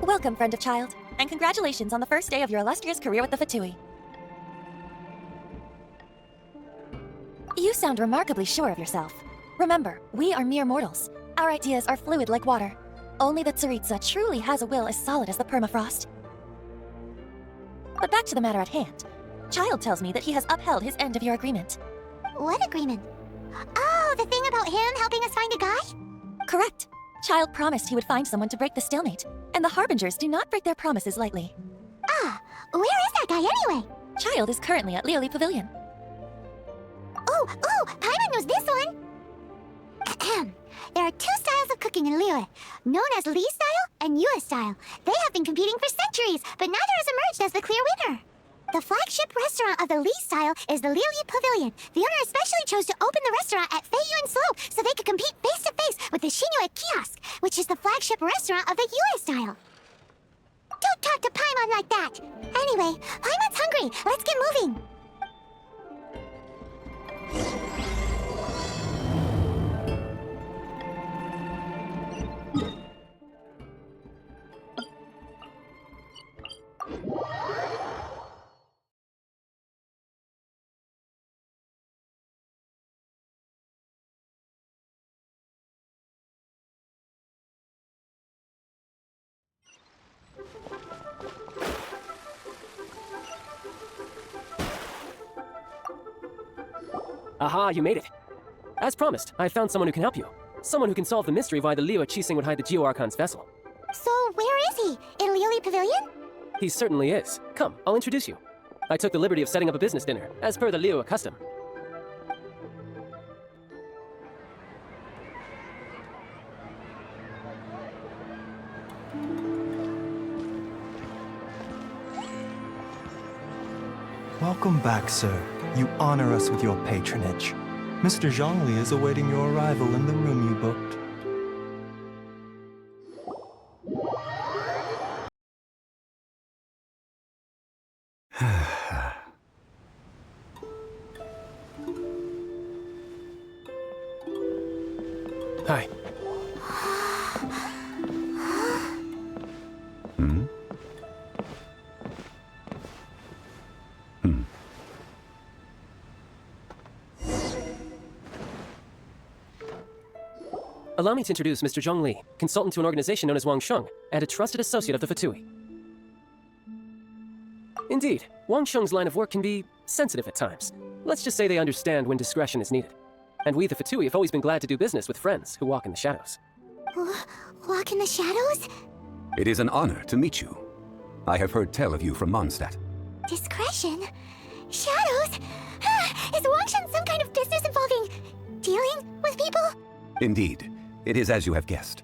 Welcome, friend of child, and congratulations on the first day of your illustrious career with the Fatui. You sound remarkably sure of yourself. Remember, we are mere mortals. Our ideas are fluid like water. Only the Tsaritsa truly has a will as solid as the permafrost. But back to the matter at hand. Child tells me that he has upheld his end of your agreement. What agreement? Oh, the thing about him helping us find a guy? Correct. Child promised he would find someone to break the stalemate, and the Harbingers do not break their promises lightly. Ah, where is that guy anyway? Child is currently at Liyue Pavilion. Oh, Paimon knows this one! There are two styles of cooking in Liyue, known as Li style and Yue style. They have been competing for centuries, but neither has emerged as the clear winner. The flagship restaurant of the Li style is the Liyue Pavilion. The owner especially chose to open the restaurant at Feiyuan Slope so they could compete face-to-face with the Shinue Kiosk, which is the flagship restaurant of the Yue style. Don't talk to Paimon like that! Anyway, Paimon's hungry. Let's get moving. Aha, you made it. As promised, I found someone who can help you. Someone who can solve the mystery of why the Liyue Qixing would hide the Geo Archon's vessel. So, where is he? In Liyue Pavilion? He certainly is. Come, I'll introduce you. I took the liberty of setting up a business dinner, as per the Liyue custom. Welcome back, sir. You honor us with your patronage. Mr. Zhongli is awaiting your arrival in the room you booked. Hi. Allow me to introduce Mr. Zhongli, consultant to an organization known as Wang Sheng, and a trusted associate of the Fatui. Indeed, Wang Sheng's line of work can be sensitive at times. Let's just say they understand when discretion is needed. And we, the Fatui, have always been glad to do business with friends who walk in the shadows. Walk in the shadows? It is an honor to meet you. I have heard tell of you from Mondstadt. Discretion? Shadows? Is Wang Sheng some kind of business involving dealing with people? Indeed, it is as you have guessed.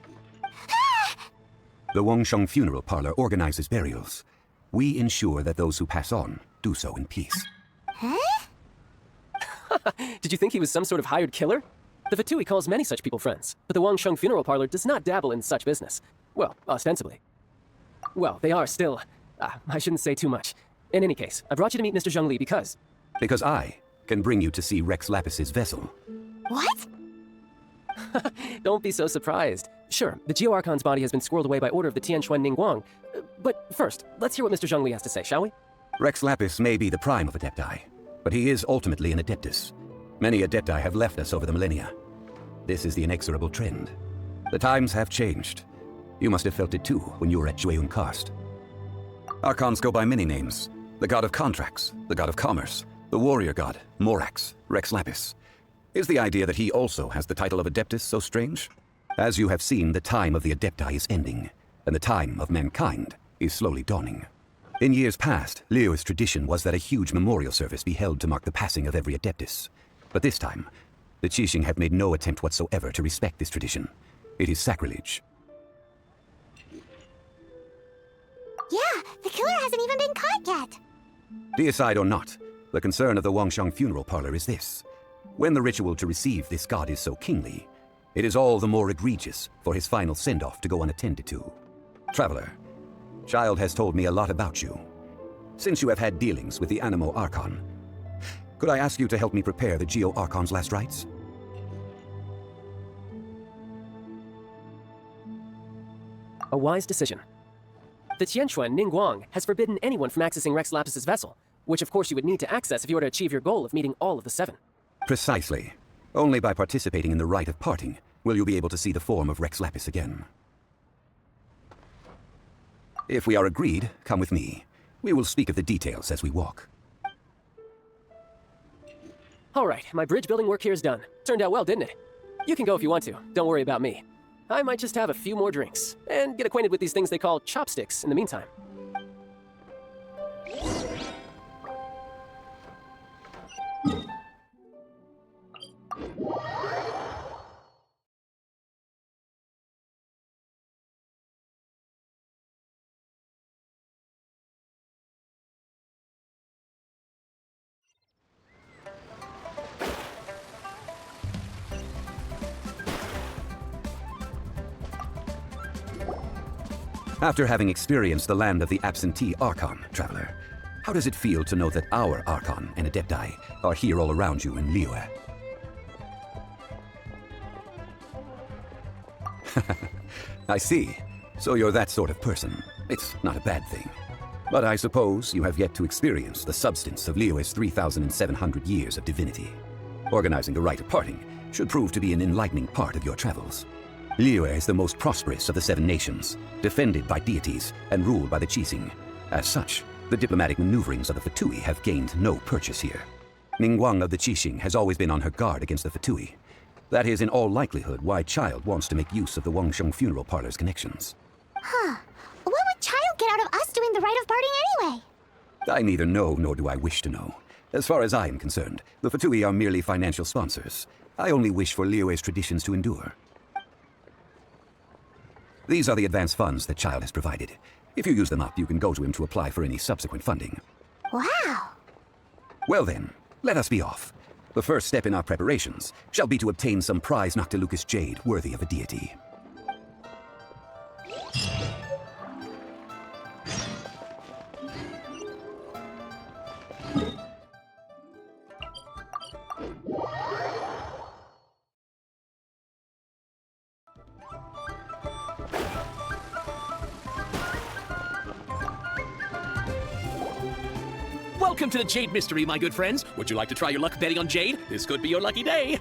The Wang Sheng Funeral Parlor organizes burials. We ensure that those who pass on do so in peace. Huh? Did you think he was some sort of hired killer? The Fatui calls many such people friends, but the Wang Sheng Funeral Parlor does not dabble in such business. Well, ostensibly. Well, they are still... I shouldn't say too much. In any case, I brought you to meet Mr. Zhongli because... Because I can bring you to see Rex Lapis's vessel. What? Don't be so surprised. Sure, the Geo Archon's body has been squirreled away by order of the Tianquan Ningguang. But first, let's hear what Mr. Zhongli has to say, shall we? Rex Lapis may be the prime of Adepti, but he is ultimately an Adeptus. Many Adepti have left us over the millennia. This is the inexorable trend. The times have changed. You must have felt it too when you were at Jueyun Karst. Archons go by many names. The god of contracts, the god of commerce, the warrior god, Morax, Rex Lapis. Is the idea that he also has the title of Adeptus so strange? As you have seen, the time of the Adepti is ending, and the time of mankind is slowly dawning. In years past, Liyue's tradition was that a huge memorial service be held to mark the passing of every Adeptus. But this time, the Qixing have made no attempt whatsoever to respect this tradition. It is sacrilege. Yeah, the killer hasn't even been caught yet. Deicide or not, the concern of the Wangsheng funeral parlor is this. When the ritual to receive this god is so kingly, it is all the more egregious for his final send-off to go unattended to. Traveler, Child has told me a lot about you. Since you have had dealings with the Animo Archon, could I ask you to help me prepare the Geo Archon's last rites? A wise decision. The Tianquan Ningguang has forbidden anyone from accessing Rex Lapis's vessel, which of course you would need to access if you were to achieve your goal of meeting all of the 7. Precisely. Only by participating in the rite of parting will you be able to see the form of Rex Lapis again. If we are agreed, come with me. We will speak of the details as we walk. All right, my bridge building work here is done. Turned out well, didn't it? You can go if you want to. Don't worry about me. I might just have a few more drinks, and get acquainted with these things they call chopsticks in the meantime. After having experienced the land of the absentee Archon, Traveler, how does it feel to know that our Archon and Adepti are here all around you in Liyue? I see. So you're that sort of person. It's not a bad thing. But I suppose you have yet to experience the substance of Liyue's 3,700 years of divinity. Organizing the rite of parting should prove to be an enlightening part of your travels. Liyue is the most prosperous of the 7 nations, defended by deities and ruled by the Qixing. As such, the diplomatic maneuverings of the Fatui have gained no purchase here. Ningguang of the Qixing has always been on her guard against the Fatui. That is in all likelihood why Child wants to make use of the Wangsheng funeral parlor's connections. Huh. What would Child get out of us doing the rite of parting anyway? I neither know nor do I wish to know. As far as I am concerned, the Fatui are merely financial sponsors. I only wish for Liyue's traditions to endure. These are the advance funds that Child has provided. If you use them up, you can go to him to apply for any subsequent funding. Wow. Well then, let us be off. The first step in our preparations shall be to obtain some prize Noctilucous jade worthy of a deity. Welcome to the Jade Mystery, my good friends. Would you like to try your luck betting on Jade? This could be your lucky day.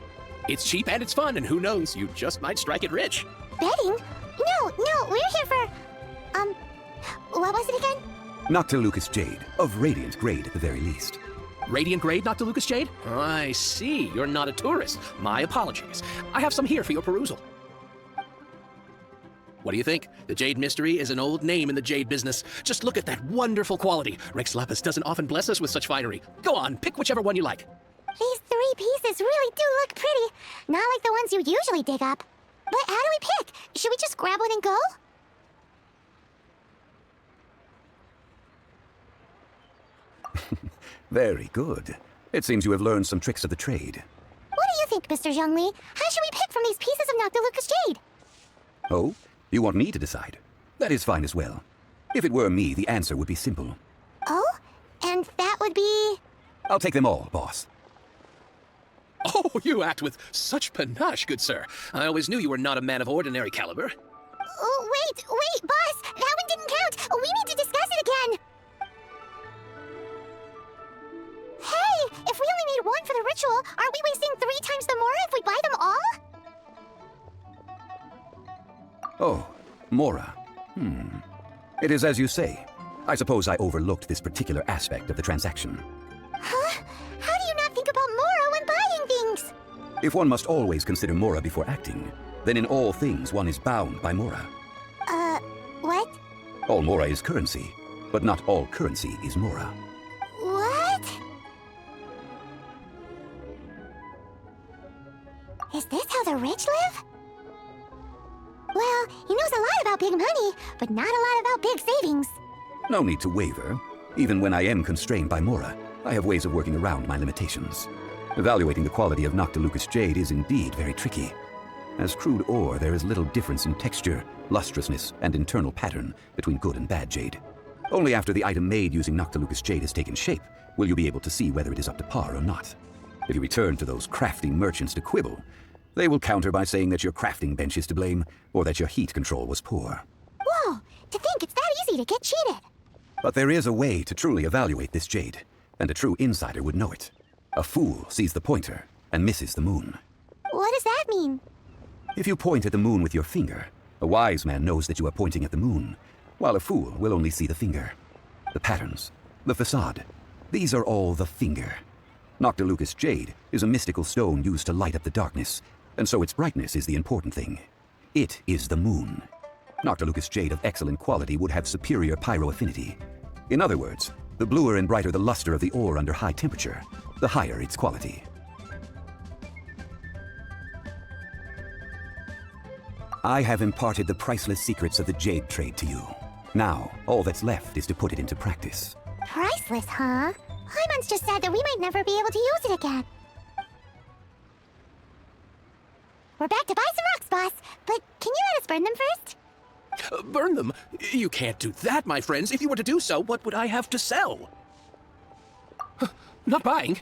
It's cheap and it's fun, and who knows, you just might strike it rich. Betting? No, we're here for... what was it again? Noctilucous jade, of radiant grade at the very least. Radiant grade, Noctilucous jade? I see, you're not a tourist. My apologies. I have some here for your perusal. What do you think? The Jade Mystery is an old name in the jade business. Just look at that wonderful quality. Rex Lapis doesn't often bless us with such finery. Go on, pick whichever one you like. These 3 pieces really do look pretty. Not like the ones you usually dig up. But how do we pick? Should we just grab one and go? Very good. It seems you have learned some tricks of the trade. What do you think, Mr. Zhongli? How should we pick from these pieces of Noctilucous jade? Oh? You want me to decide? That is fine as well. If it were me, the answer would be simple. Oh? And that would be... I'll take them all, boss. Oh, you act with such panache, good sir. I always knew you were not a man of ordinary caliber. Oh, wait, boss! That one didn't count! We need to discuss it again! Hey! If we only need one for the ritual, aren't we wasting 3 times the more if we buy them all? Oh, Mora. It is as you say. I suppose I overlooked this particular aspect of the transaction. Huh? How do you not think about Mora when buying things? If one must always consider Mora before acting, then in all things one is bound by Mora. What? All Mora is currency, but not all currency is Mora. What? Is this how the rich live? Well, he knows a lot about big money, but not a lot about big savings. No need to waver. Even when I am constrained by Mora, I have ways of working around my limitations. Evaluating the quality of Noctilucous jade is indeed very tricky. As crude ore, there is little difference in texture, lustrousness, and internal pattern between good and bad jade. Only after the item made using Noctilucous jade has taken shape will you be able to see whether it is up to par or not. If you return to those crafting merchants to quibble, they will counter by saying that your crafting bench is to blame, or that your heat control was poor. Whoa! To think it's that easy to get cheated! But there is a way to truly evaluate this jade, and a true insider would know it. A fool sees the pointer and misses the moon. What does that mean? If you point at the moon with your finger, a wise man knows that you are pointing at the moon, while a fool will only see the finger. The patterns, the facade, these are all the finger. Noctilucous jade is a mystical stone used to light up the darkness, and so its brightness is the important thing. It is the moon. Noctilucous jade of excellent quality would have superior pyro affinity. In other words, the bluer and brighter the luster of the ore under high temperature, the higher its quality. I have imparted the priceless secrets of the jade trade to you. Now, all that's left is to put it into practice. Priceless, huh? Hyman's just said that we might never be able to use it again. We're back to buy some rocks, boss, but can you let us burn them first? Burn them? You can't do that, my friends. If you were to do so, what would I have to sell? Not buying?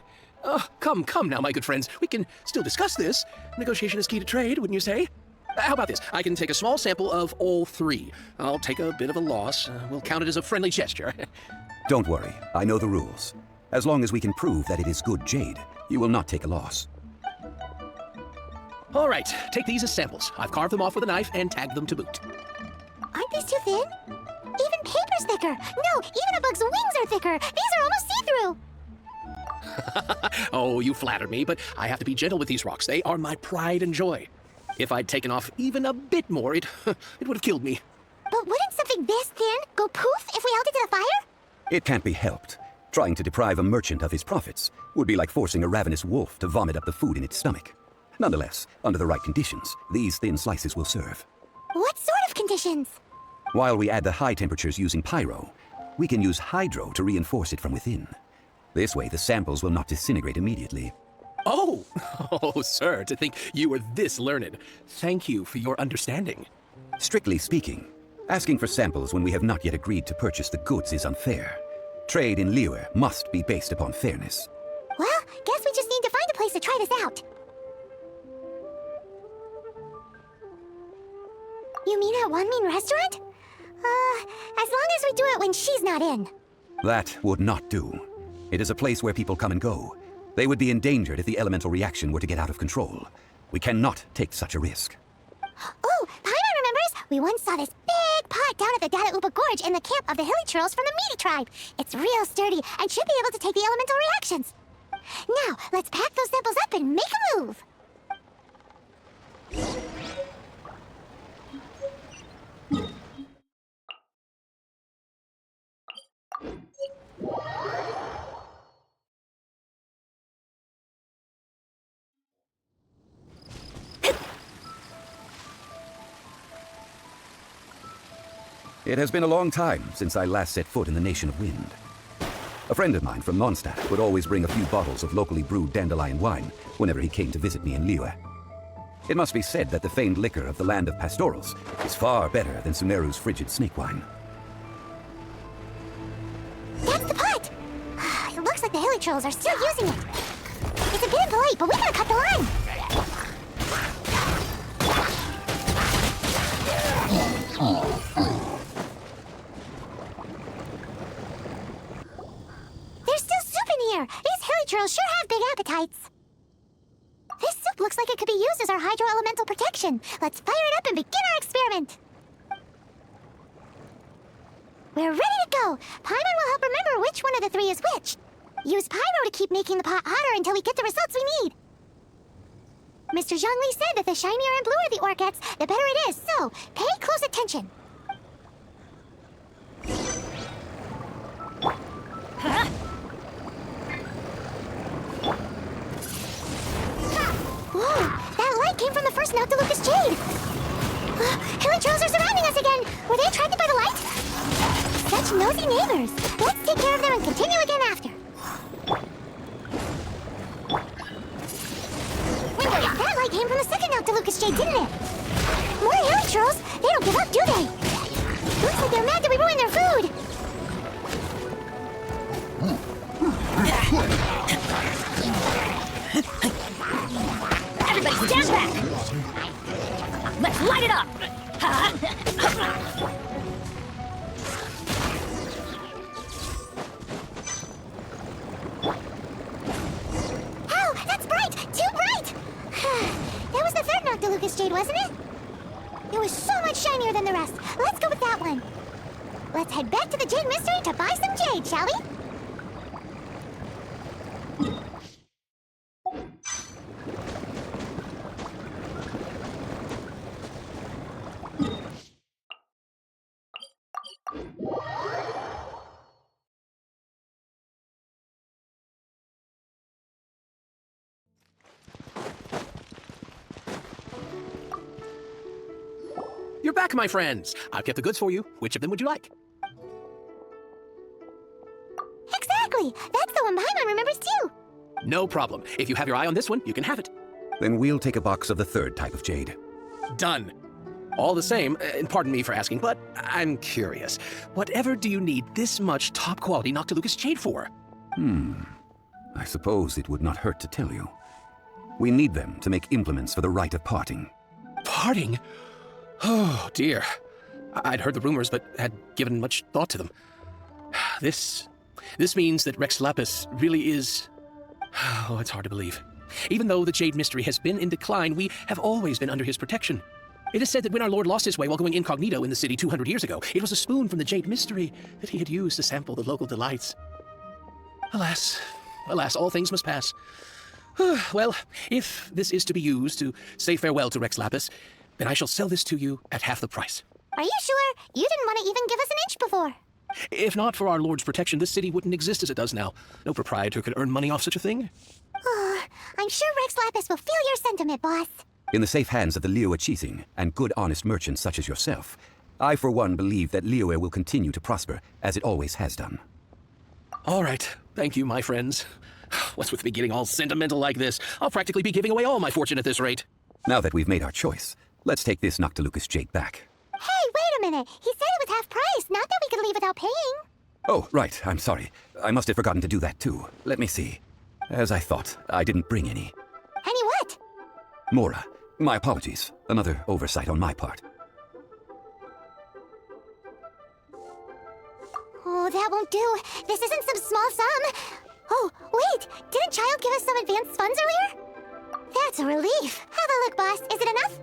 Come now, my good friends. We can still discuss this. Negotiation is key to trade, wouldn't you say? How about this? I can take a small sample of all three. I'll take a bit of a loss. We'll count it as a friendly gesture. Don't worry, I know the rules. As long as we can prove that it is good jade, you will not take a loss. All right, take these as samples. I've carved them off with a knife and tagged them to boot. Aren't these too thin? Even paper's thicker. No, even a bug's wings are thicker. These are almost see-through. Oh, you flatter me, but I have to be gentle with these rocks. They are my pride and joy. If I'd taken off even a bit more, it would have killed me. But wouldn't something this thin go poof if we held it to the fire? It can't be helped. Trying to deprive a merchant of his profits would be like forcing a ravenous wolf to vomit up the food in its stomach. Nonetheless, under the right conditions, these thin slices will serve. What sort of conditions? While we add the high temperatures using pyro, we can use hydro to reinforce it from within. This way, the samples will not disintegrate immediately. Oh, sir, to think you were this learned. Thank you for your understanding. Strictly speaking, asking for samples when we have not yet agreed to purchase the goods is unfair. Trade in Liyue must be based upon fairness. Well, guess we just need to find a place to try this out. You mean at One Mean Restaurant? As long as we do it when she's not in. That would not do. It is a place where people come and go. They would be endangered if the elemental reaction were to get out of control. We cannot take such a risk. Oh, Paimon remembers we once saw this big pot down at the Dada Upa Gorge in the camp of the Hilly Churls from the Meaty tribe. It's real sturdy and should be able to take the elemental reactions. Now, let's pack those samples up and make a move. It has been a long time since I last set foot in the Nation of Wind. A friend of mine from Mondstadt would always bring a few bottles of locally brewed dandelion wine whenever he came to visit me in Liyue. It must be said that the famed liquor of the land of pastorals is far better than Sumeru's frigid snake wine. That's the pot! It looks like the Hilly Trolls are still using it. It's a bit impolite, but we gotta cut the line! There's still soup in here! These Hilly Trolls sure have big appetites! This soup looks like it could be used as our hydro-elemental protection. Let's fire it up and begin our experiment! We're ready to go! Paimon will help remember which one of the three is which. Use pyro to keep making the pot hotter until we get the results we need. Mr. Zhongli said that the shinier and bluer the ore gets, the better it is, so pay close attention. Whoa, that light came from the first Noctilucous Jade. Hilly Trails are surrounding us again. Were they attracted by the light? Such nosy neighbors. Let's take care of them and continue again after. That light came from the second Noctilucous Jade, didn't it? More Hilly Trails. They don't give up, do they? Looks like they're mad that we ruined their food. Everybody stand back! Let's light it up! Oh, that's bright! Too bright! That was the third Noctilucous Jade, wasn't it? It was so much shinier than the rest. Let's go with that one. Let's head back to the Jade Mystery to buy some jade, shall we? You're back, my friends. I've kept the goods for you. Which of them would you like? Exactly! That's the one Paimon remembers too! No problem. If you have your eye on this one, you can have it. Then we'll take a box of the third type of jade. Done. All the same, and pardon me for asking, but I'm curious. Whatever do you need this much top-quality Noctilucous Jade for? I suppose it would not hurt to tell you. We need them to make implements for the rite of parting. Parting? Oh, dear. I'd heard the rumors, but had given much thought to them. This means that Rex Lapis really is... Oh, it's hard to believe. Even though the Jade Mystery has been in decline, we have always been under his protection. It is said that when our Lord lost his way while going incognito in the city 200 years ago, it was a spoon from the Jade Mystery that he had used to sample the local delights. Alas, all things must pass. Well, if this is to be used to say farewell to Rex Lapis, then I shall sell this to you at half the price. Are you sure? You didn't want to even give us an inch before. If not for our Lord's protection, this city wouldn't exist as it does now. No proprietor could earn money off such a thing. I'm sure Rex Lapis will feel your sentiment, boss. In the safe hands of the Liyue Cheesing and good honest merchants such as yourself, I for one believe that Liyue will continue to prosper as it always has done. All right. Thank you, my friends. What's with me getting all sentimental like this? I'll practically be giving away all my fortune at this rate. Now that we've made our choice, let's take this Noctilucous Jade back. Hey, wait a minute. He said it was half price, not that we could leave without paying. Oh, right. I'm sorry. I must have forgotten to do that too. Let me see. As I thought, I didn't bring any. Any what? Mora, my apologies. Another oversight on my part. Oh, that won't do. This isn't some small sum. Oh, wait. Didn't Child give us some advanced funds earlier? That's a relief. Have a look, boss. Is it enough?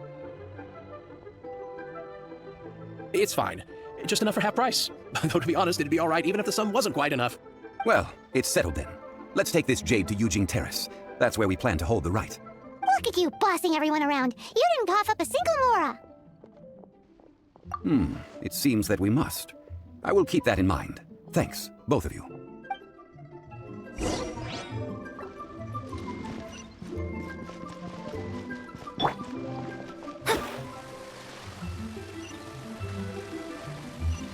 It's fine. Just enough for half price. Though to be honest, it'd be all right even if the sum wasn't quite enough. Well, it's settled then. Let's take this jade to Yujing Terrace. That's where we plan to hold the rite. Look at you bossing everyone around. You didn't cough up a single Mora. It seems that we must. I will keep that in mind. Thanks, both of you.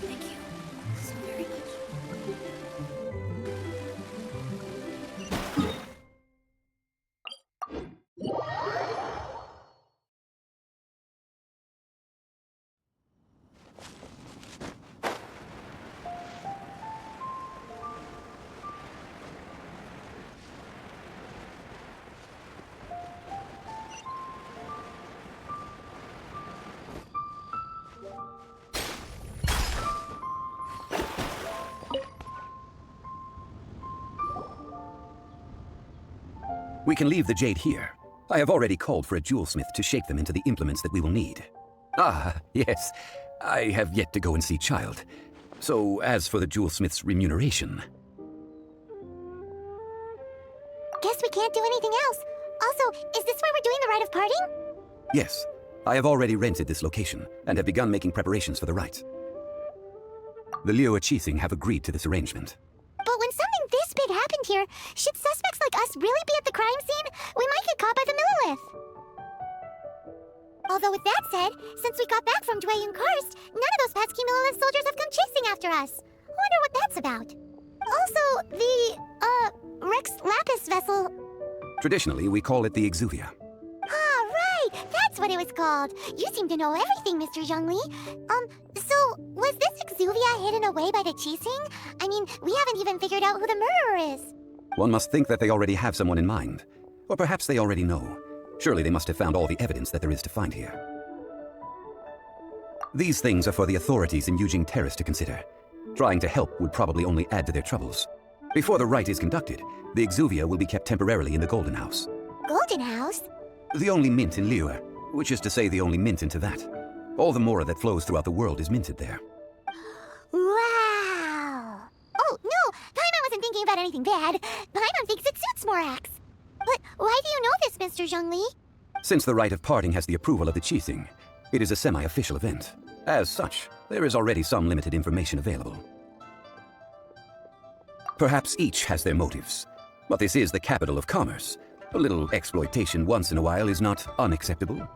Thank you so very much. We can leave the jade here. I have already called for a jewelsmith to shape them into the implements that we will need. Ah, yes. I have yet to go and see Child. So, as for the jewelsmith's remuneration... Guess we can't do anything else. Also, is this where we're doing the rite of parting? Yes, I have already rented this location and have begun making preparations for the rite. The Liyue have agreed to this arrangement. But when something this big happened here, should suspects like us really be at the crime scene? We might get caught by the Millelith. Although with that said, since we got back from Dwayun Karst, none of those pesky Millelith soldiers have come chasing after us. Wonder what that's about. Also, the, Rex Lapis vessel. Traditionally, we call it the Exuvia. Ah, right! That's what it was called. You seem to know everything, Mr. Zhongli. So, was this Exuvia hidden away by the Qixing? I mean, we haven't even figured out who the murderer is. One must think that they already have someone in mind. Or perhaps they already know. Surely they must have found all the evidence that there is to find here. These things are for the authorities in Yujing Terrace to consider. Trying to help would probably only add to their troubles. Before the rite is conducted, the Exuvia will be kept temporarily in the Golden House. Golden House? The only mint in Liyue, which is to say the only mint into that. All the mora that flows throughout the world is minted there. Wow! Oh, no! Paimon wasn't thinking about anything bad. Paimon thinks it suits Morax. But why do you know this, Mr. Zhongli? Since the rite of parting has the approval of the Qixing, it is a semi-official event. As such, there is already some limited information available. Perhaps each has their motives, but this is the capital of commerce. A little exploitation once in a while is not unacceptable.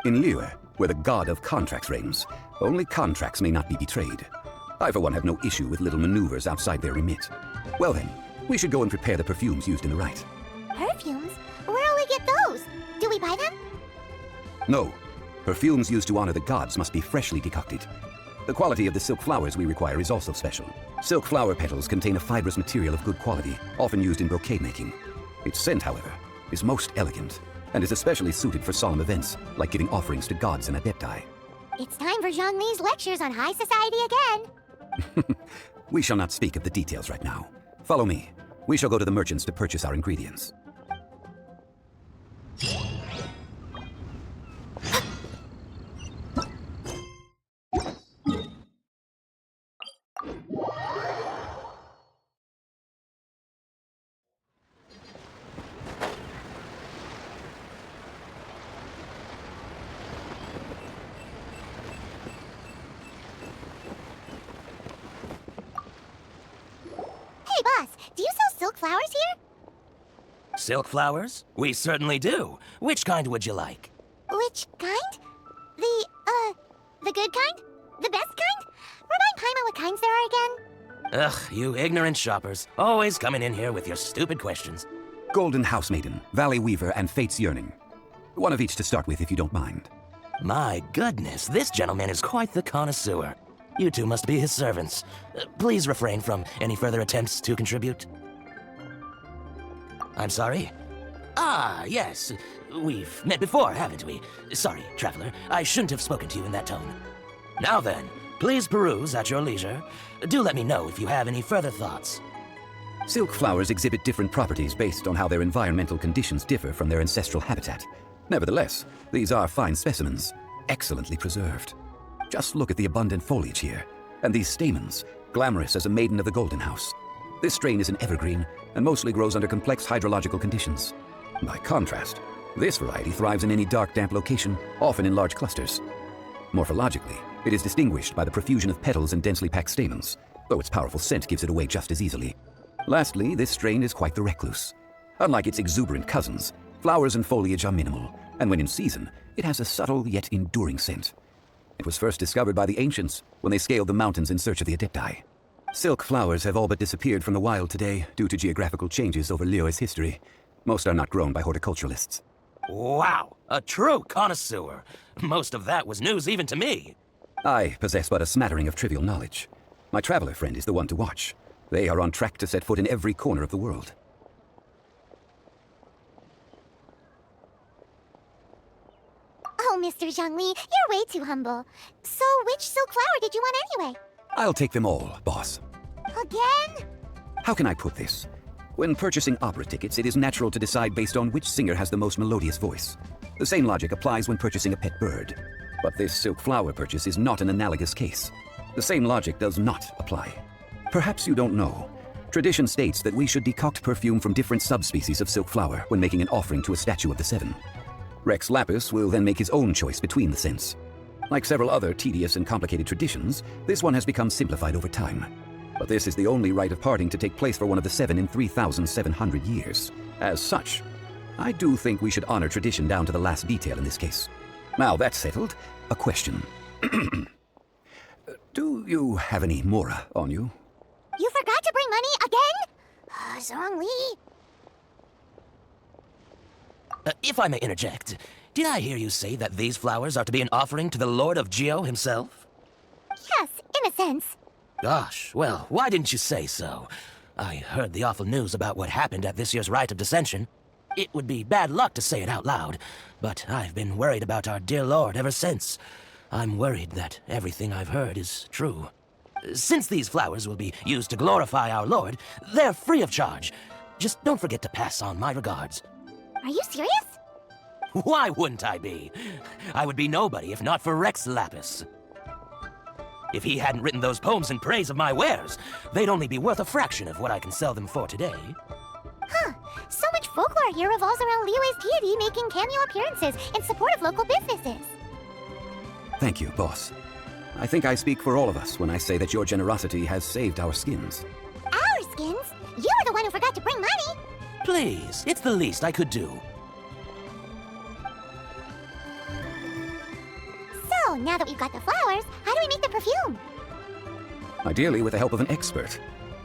In Liyue, where the god of contracts reigns, only contracts may not be betrayed. I for one have no issue with little maneuvers outside their remit. Well then, we should go and prepare the perfumes used in the rite. Perfumes? Where'll we get those? Do we buy them? No, perfumes used to honor the gods must be freshly decocted. The quality of the silk flowers we require is also special. Silk flower petals contain a fibrous material of good quality, often used in brocade making. Its scent, however, is most elegant, and is especially suited for solemn events, like giving offerings to gods and adepti. It's time for Zhongli's lectures on high society again. We shall not speak of the details right now. Follow me. We shall go to the merchants to purchase our ingredients. Hey, boss, do you sell silk flowers here? Silk flowers? We certainly do. Which kind would you like? Which kind? The good kind? The best kind? Remind Paimon what kinds there are again. Ugh, you ignorant shoppers. Always coming in here with your stupid questions. Golden House Maiden, Valley Weaver, and Fate's Yearning. One of each to start with, if you don't mind. My goodness, this gentleman is quite the connoisseur. You two must be his servants. Please refrain from any further attempts to contribute. I'm sorry? Ah, yes. We've met before, haven't we? Sorry, traveler. I shouldn't have spoken to you in that tone. Now then, please peruse at your leisure. Do let me know if you have any further thoughts. Silk flowers exhibit different properties based on how their environmental conditions differ from their ancestral habitat. Nevertheless, these are fine specimens, excellently preserved. Just look at the abundant foliage here, and these stamens, glamorous as a maiden of the Golden House. This strain is an evergreen, and mostly grows under complex hydrological conditions. By contrast, this variety thrives in any dark, damp location, often in large clusters. Morphologically, it is distinguished by the profusion of petals and densely packed stamens, though its powerful scent gives it away just as easily. Lastly, this strain is quite the recluse. Unlike its exuberant cousins, flowers and foliage are minimal, and when in season, it has a subtle yet enduring scent. It was first discovered by the ancients when they scaled the mountains in search of the Adepti. Silk flowers have all but disappeared from the wild today due to geographical changes over Liyue's history. Most are not grown by horticulturalists. Wow, a true connoisseur. Most of that was news even to me. I possess but a smattering of trivial knowledge. My traveler friend is the one to watch. They are on track to set foot in every corner of the world. Oh, Mr. Zhongli, you're way too humble. So, which silk flower did you want anyway? I'll take them all, boss. Again? How can I put this? When purchasing opera tickets, it is natural to decide based on which singer has the most melodious voice. The same logic applies when purchasing a pet bird. But this silk flower purchase is not an analogous case. The same logic does not apply. Perhaps you don't know, Tradition states that we should decoct perfume from different subspecies of silk flower when making an offering to a statue of the seven. Rex Lapis will then make his own choice between the scents. Like several other tedious and complicated traditions, this one has become simplified over time. But this is the only rite of parting to take place for one of the seven in 3,700 years. As such, I do think we should honor tradition down to the last detail in this case. Now that's settled, a question. Do you have any mora on you? You forgot to bring money again? Zhongli. If I may interject, did I hear you say that these flowers are to be an offering to the Lord of Geo himself? Yes, in a sense. Gosh, well, why didn't you say so? I heard the awful news about what happened at this year's Rite of Dissension. It would be bad luck to say it out loud, but I've been worried about our dear Lord ever since. I'm worried that everything I've heard is true. Since these flowers will be used to glorify our Lord, they're free of charge. Just don't forget to pass on my regards. Are you serious? Why wouldn't I be? I would be nobody if not for Rex Lapis. If he hadn't written those poems in praise of my wares, they'd only be worth a fraction of what I can sell them for today. Huh. So much folklore here revolves around Liyue's deity making cameo appearances in support of local businesses. Thank you, boss. I think I speak for all of us when I say that your generosity has saved our skins. Our skins? You were the one who forgot to bring money. Please, it's the least I could do. So, now that we've got the flowers, how do we make the perfume? Ideally with the help of an expert.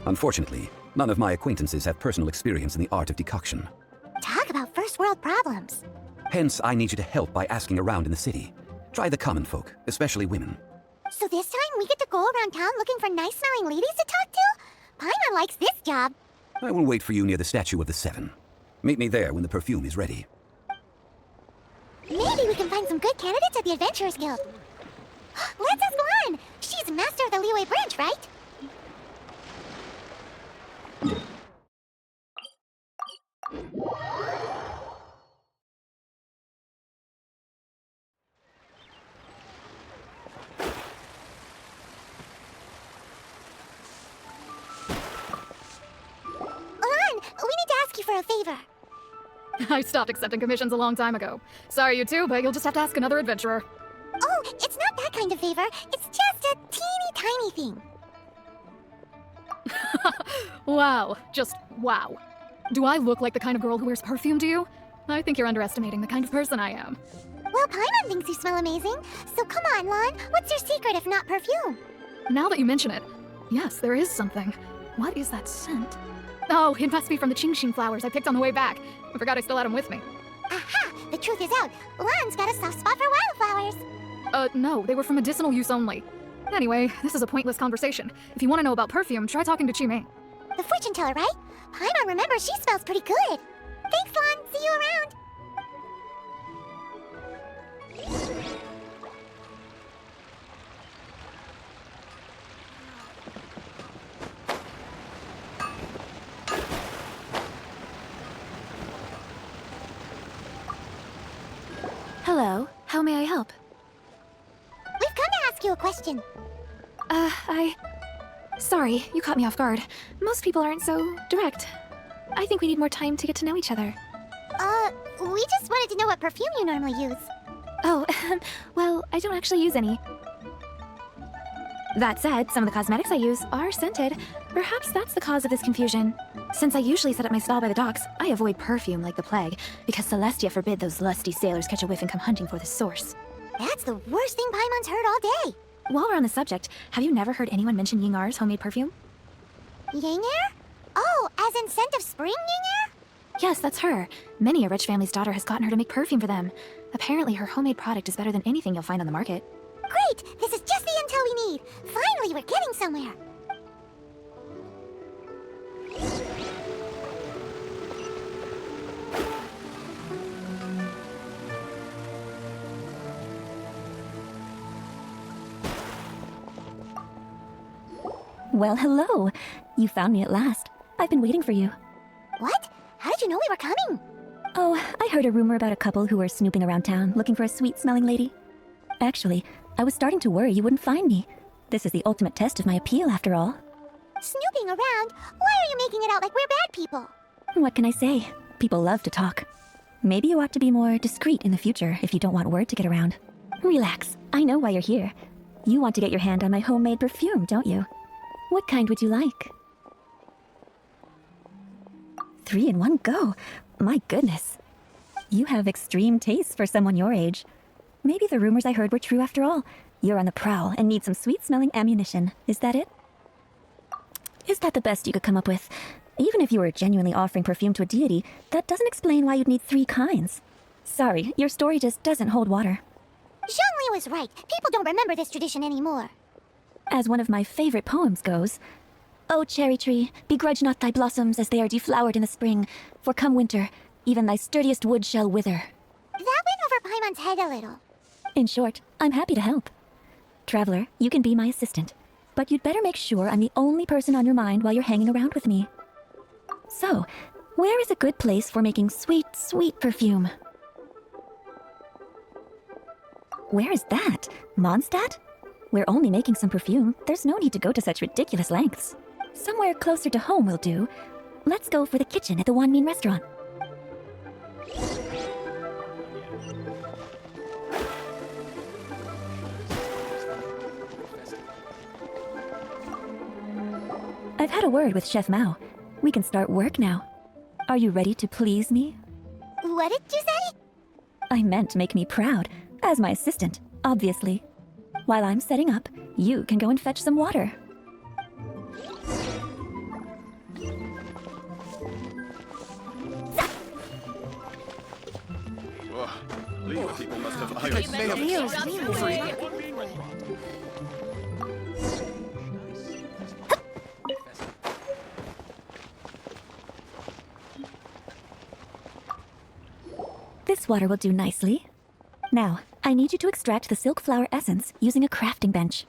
Unfortunately, none of my acquaintances have personal experience in the art of decoction. Talk about first world problems. Hence, I need you to help by asking around in the city. Try the common folk, especially women. So this time we get to go around town looking for nice-smelling ladies to talk to? Paimon likes this job. I will wait for you near the statue of the seven. Meet me there when the perfume is ready. Maybe we can find some good candidates at the Adventurers Guild. Let's ask Lan. She's master of the Liyue branch, right? Lan, we need to ask you for a favor. I stopped accepting commissions a long time ago. Sorry, you too, but you'll just have to ask another adventurer. Oh, it's not that kind of favor. It's just a teeny tiny thing. Wow. Just wow. Do I look like the kind of girl who wears perfume to you? I think you're underestimating the kind of person I am. Well, Paimon thinks you smell amazing. So come on, Lan. What's your secret if not perfume? Now that you mention it, yes, there is something. What is that scent? Oh, it must be from the Qingxin flowers I picked on the way back. I forgot I still had them with me. Aha! The truth is out. Lan's got a soft spot for wildflowers. No, they were for medicinal use only. Anyway, this is a pointless conversation. If you want to know about perfume, try talking to Qimei. The fortune teller, right? Paimon remembers she smells pretty good. Thanks, Lan. See you around. Hello, how may I help? We've come to ask you a question. Sorry, you caught me off guard. Most people aren't so direct. I think we need more time to get to know each other. We just wanted to know what perfume you normally use. Oh, well, I don't actually use any. That said, some of the cosmetics I use are scented. Perhaps that's the cause of this confusion. Since I usually set up my stall by the docks, I avoid perfume like the plague, because Celestia forbid those lusty sailors catch a whiff and come hunting for the source. That's the worst thing Paimon's heard all day. While we're on the subject, have you never heard anyone mention Yingar's homemade perfume? Yingar? Oh, as in scent of spring, Yingar? Yes, that's her. Many a rich family's daughter has gotten her to make perfume for them. Apparently, her homemade product is better than anything you'll find on the market. Great! This is just the intel we need. Finally, we're getting somewhere. Well, hello. You found me at last. I've been waiting for you. What? How did you know we were coming? Oh, I heard a rumor about a couple who were snooping around town looking for a sweet-smelling lady. Actually, I was starting to worry you wouldn't find me. This is the ultimate test of my appeal, after all. Snooping around? Why are you making it out like we're bad people? What can I say? People love to talk. Maybe you ought to be more discreet in the future if you don't want word to get around. Relax. I know why you're here. You want to get your hand on my homemade perfume, don't you? What kind would you like? 3 in one go. My goodness. You have extreme taste for someone your age. Maybe the rumors I heard were true after all. You're on the prowl and need some sweet-smelling ammunition. Is that it? Is that the best you could come up with? Even if you were genuinely offering perfume to a deity, that doesn't explain why you'd need 3 kinds. Sorry, your story just doesn't hold water. Zhongli was right. People don't remember this tradition anymore. As one of my favorite poems goes, "O cherry tree, begrudge not thy blossoms as they are deflowered in the spring, for come winter, even thy sturdiest wood shall wither." That went over Paimon's head a little. In short, I'm happy to help. Traveler, you can be my assistant, but you'd better make sure I'm the only person on your mind while you're hanging around with me. So, where is a good place for making sweet, sweet perfume? Where is that? Mondstadt? We're only making some perfume. There's no need to go to such ridiculous lengths. Somewhere closer to home will do. Let's go for the kitchen at the Wanmin restaurant. I've had a word with Chef Mao. We can start work now. Are you ready to please me? What did you say? I meant make me proud, as my assistant, obviously. While I'm setting up, you can go and fetch some water. Liyue people must have hired This water will do nicely. Now, I need you to extract the silk flower essence using a crafting bench.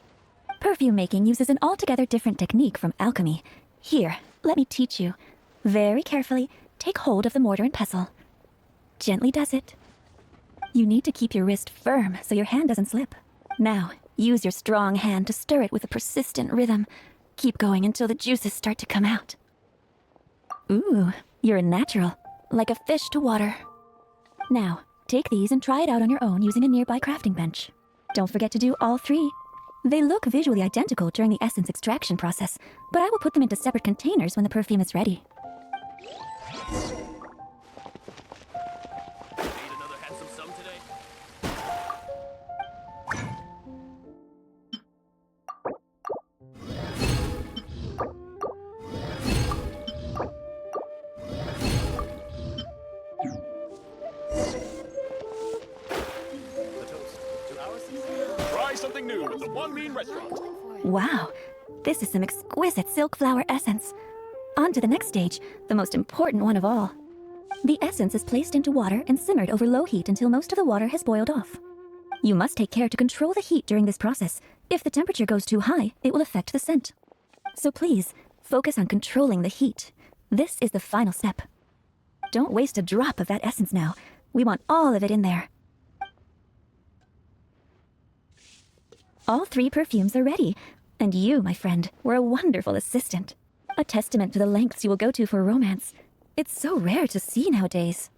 Perfume making uses an altogether different technique from alchemy. Here, let me teach you. Very carefully, take hold of the mortar and pestle. Gently does it. You need to keep your wrist firm so your hand doesn't slip. Now, use your strong hand to stir it with a persistent rhythm. Keep going until the juices start to come out. Ooh, you're a natural, like a fish to water. Now, take these and try it out on your own using a nearby crafting bench. Don't forget to do all 3. They look visually identical during the essence extraction process, but I will put them into separate containers when the perfume is ready. something new at the Wanmin restaurant. Wow, this is some exquisite silk flower essence. On to the next stage, the most important one of all. The essence is placed into water and simmered over low heat until most of the water has boiled off. You must take care to control the heat during this process. If the temperature goes too high, it will affect the scent. So please, focus on controlling the heat. This is the final step. Don't waste a drop of that essence now. We want all of it in there. All 3 perfumes are ready, and you, my friend, were a wonderful assistant. A testament to the lengths you will go to for romance. It's so rare to see nowadays.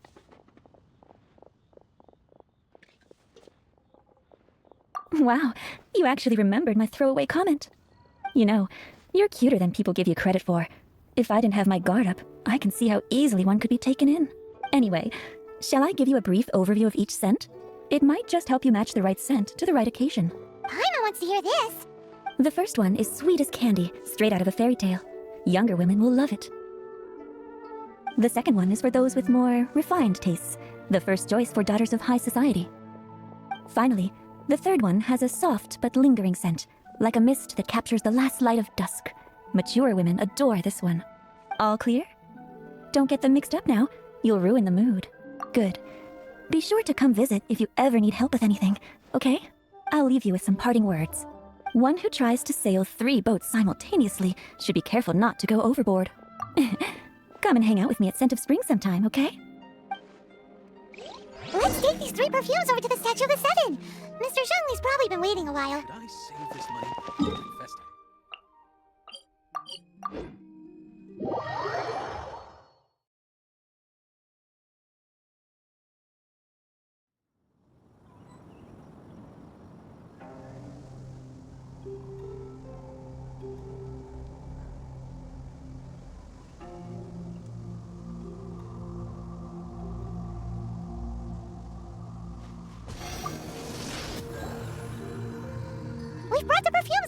Wow, you actually remembered my throwaway comment. You know, you're cuter than people give you credit for. If I didn't have my guard up, I can see how easily one could be taken in. Anyway, shall I give you a brief overview of each scent? It might just help you match the right scent to the right occasion. Paimon wants to hear this. The first one is sweet as candy, straight out of a fairy tale. Younger women will love it. The second one is for those with more refined tastes, the first choice for daughters of high society. Finally, the third one has a soft but lingering scent, like a mist that captures the last light of dusk. Mature women adore this one. All clear? Don't get them mixed up now. You'll ruin the mood. Good. Be sure to come visit if you ever need help with anything, okay? I'll leave you with some parting words. One who tries to sail 3 boats simultaneously should be careful not to go overboard. Come and hang out with me at Scent of Spring sometime, okay? Let's take these 3 perfumes over to the Statue of the Seven. Mr. Zhongli's probably been waiting a while. Should I save this money for investing?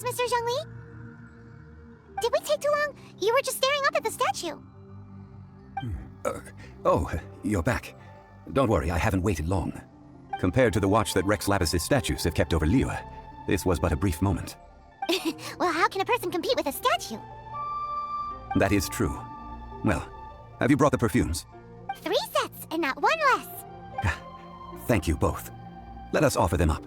Mr. Zhongli? Did we take too long? You were just staring up at the statue. Oh, you're back. Don't worry, I haven't waited long. Compared to the watch that Rex Lapis's statues have kept over Liyue, this was but a brief moment. Well, how can a person compete with a statue? That is true. Well, have you brought the perfumes? 3 sets and not 1 less. Thank you both. Let us offer them up.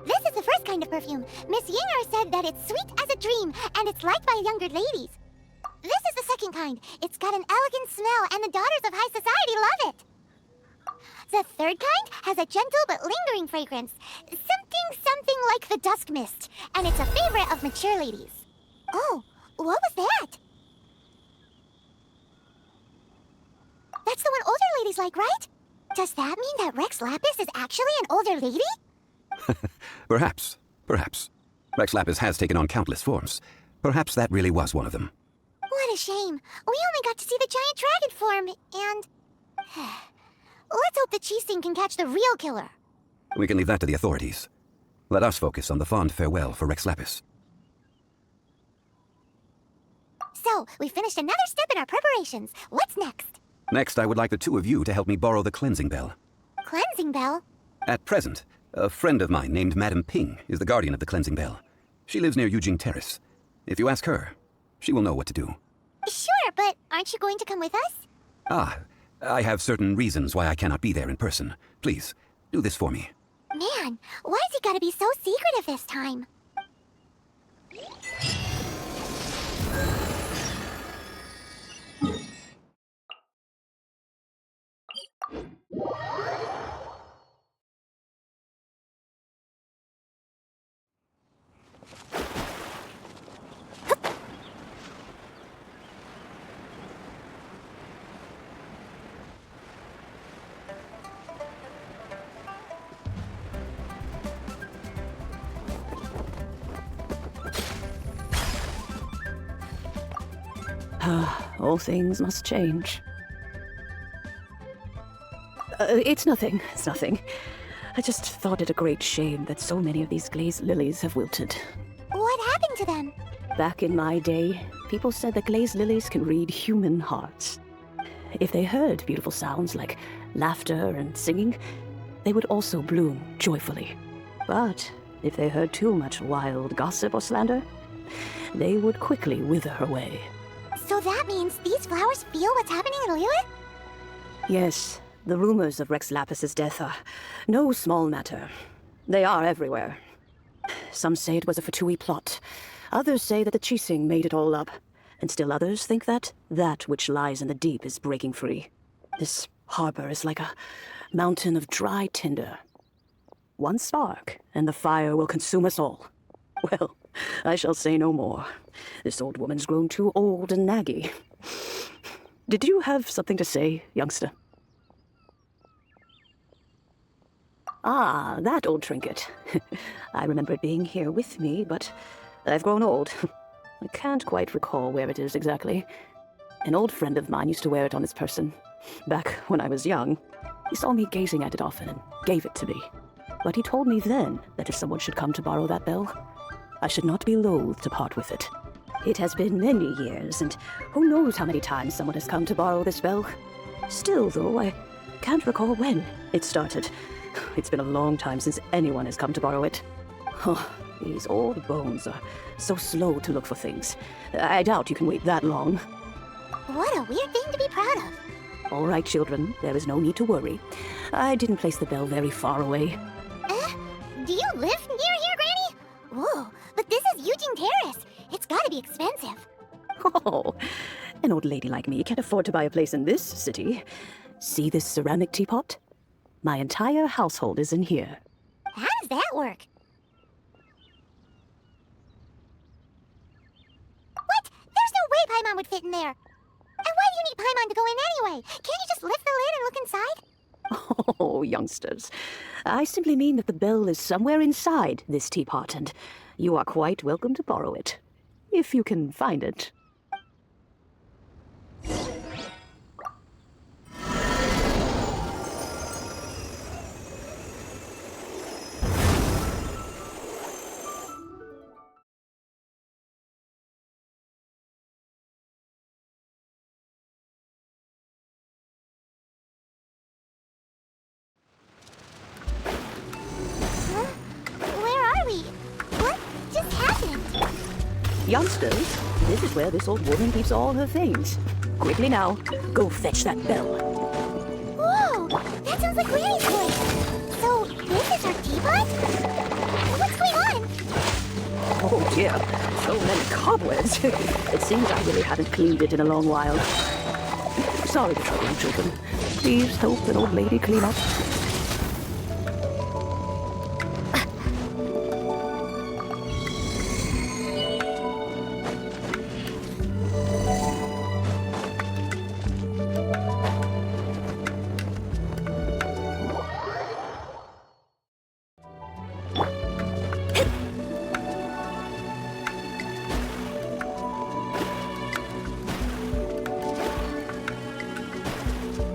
This is the first kind of perfume. Miss Yinger said that it's sweet as a dream, and it's liked by younger ladies. This is the second kind. It's got an elegant smell, and the daughters of high society love it. The third kind has a gentle but lingering fragrance. Something like the dusk mist, and it's a favorite of mature ladies. Oh, what was that? That's the one older ladies like, right? Does that mean that Rex Lapis is actually an older lady? Perhaps. Rex Lapis has taken on countless forms. Perhaps that really was one of them. What a shame. We only got to see the giant dragon form, and... Let's hope the Cheesting can catch the real killer. We can leave that to the authorities. Let us focus on the fond farewell for Rex Lapis. So, we finished another step in our preparations. What's next? Next, I would like the 2 of you to help me borrow the cleansing bell. Cleansing bell? At present, a friend of mine named Madame Ping is the guardian of the cleansing bell. She lives near Eugene Terrace. If you ask her, she will know what to do. Sure, but aren't you going to come with us? I have certain reasons why I cannot be there in person. Please, do this for me. Man, why's he gotta be so secretive this time? All things must change. It's nothing. I just thought it a great shame that so many of these glazed lilies have wilted. What happened to them? Back in my day, people said that glazed lilies can read human hearts. If they heard beautiful sounds like laughter and singing, they would also bloom joyfully. But if they heard too much wild gossip or slander, they would quickly wither away. So that means these flowers feel what's happening in Liyue? Yes, the rumors of Rex Lapis's death are no small matter. They are everywhere. Some say it was a Fatui plot. Others say that the Cheesing made it all up. And still others think that which lies in the deep is breaking free. This harbor is like a mountain of dry tinder. One spark, and the fire will consume us all. Well, I shall say no more. This old woman's grown too old and naggy. Did you have something to say, youngster? Ah, that old trinket. I remember it being here with me, but I've grown old. I can't quite recall where it is exactly. An old friend of mine used to wear it on his person. Back when I was young, he saw me gazing at it often and gave it to me. But he told me then that if someone should come to borrow that bell, I should not be loath to part with it. It has been many years, and who knows how many times someone has come to borrow this bell. Still, though, I can't recall when it started. It's been a long time since anyone has come to borrow it. Oh, these old bones are so slow to look for things. I doubt you can wait that long. What a weird thing to be proud of. All right, children, there is no need to worry. I didn't place the bell very far away. Do you live near here, Granny? Whoa, but this is Eugene Terrace. It's gotta be expensive. Oh, an old lady like me can't afford to buy a place in this city. See this ceramic teapot? My entire household is in here. How does that work? What? There's no way Paimon would fit in there. And why do you need Paimon to go in anyway? Can't you just lift the lid and look inside? Oh, youngsters. I simply mean that the bell is somewhere inside this teapot, and you are quite welcome to borrow it. If you can find it. Youngsters, this is where this old woman keeps all her things. Quickly now, go fetch that bell. Whoa! That sounds like Granny's voice! So, this is her teapot? What's going on? Oh dear, so many cobwebs. It seems I really haven't cleaned it in a long while. Sorry to trouble you, children. Please help an old lady clean up.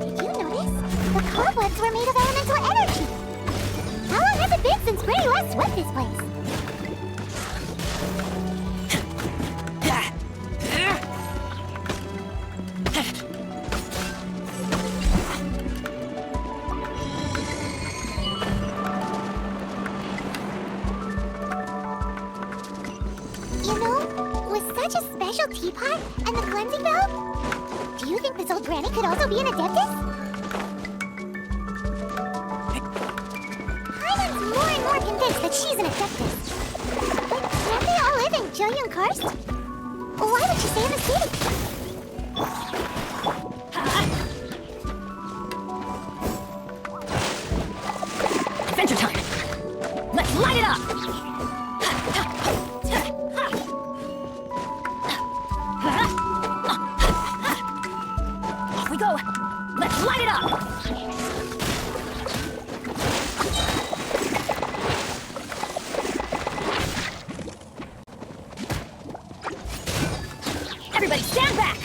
Did you notice? The cobwebs were made of elemental energy! How long has it been since Granny last swept this place? You know, with such a special teapot and the cleansing bell, do you think this old granny could also be an adeptus? Paimon's more and more convinced that she's an adeptus. But can't they all live in Zhongli Karst? Why would she stay in the city? Adventure time! Let's light it up! Off we go! Let's light it up! Everybody stand back!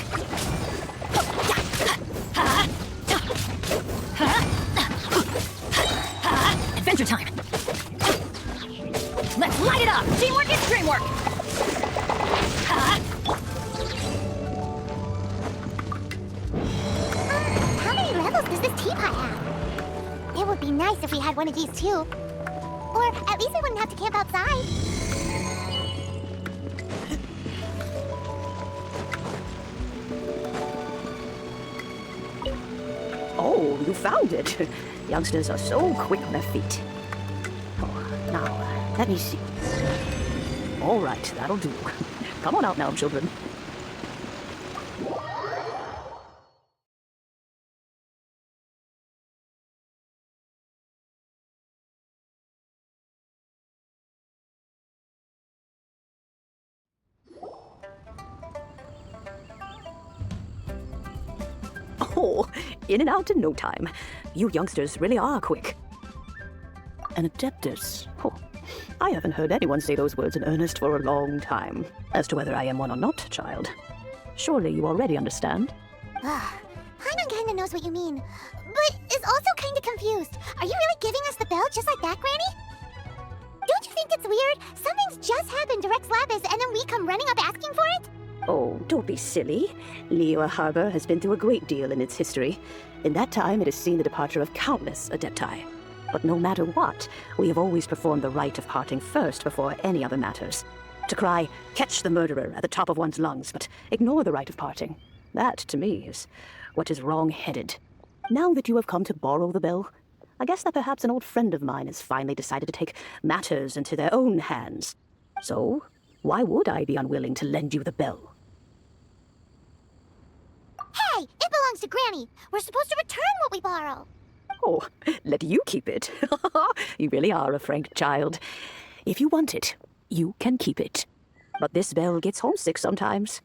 Adventure time! Let's light it up! Teamwork is dreamwork! How many levels does this teapot have? It would be nice if we had one of these too. Or at least we wouldn't have to camp outside. Oh, you found it. Youngsters are so quick on their feet. Oh, now, let me see. All right, that'll do. Come on out now, children. Oh, in and out in no time. You youngsters really are quick. An adeptus? Oh, I haven't heard anyone say those words in earnest for a long time. As to whether I am one or not, child. Surely you already understand. Paimon kinda knows what you mean, but is also kinda confused. Are you really giving us the bell just like that, Granny? Don't you think it's weird? Something's just happened to Rex Lapis and then we come running up asking for it? Oh, don't be silly. Liyue Harbor has been through a great deal in its history. In that time, it has seen the departure of countless adepti. But no matter what, we have always performed the rite of parting first before any other matters. To cry, "Catch the murderer," at the top of one's lungs, but ignore the rite of parting. That, to me, is what is wrong-headed. Now that you have come to borrow the bell, I guess that perhaps an old friend of mine has finally decided to take matters into their own hands. So, why would I be unwilling to lend you the bell? Hey, it belongs to Granny. We're supposed to return what we borrow. Oh, let you keep it. You really are a frank child. If you want it, you can keep it. But this bell gets homesick sometimes.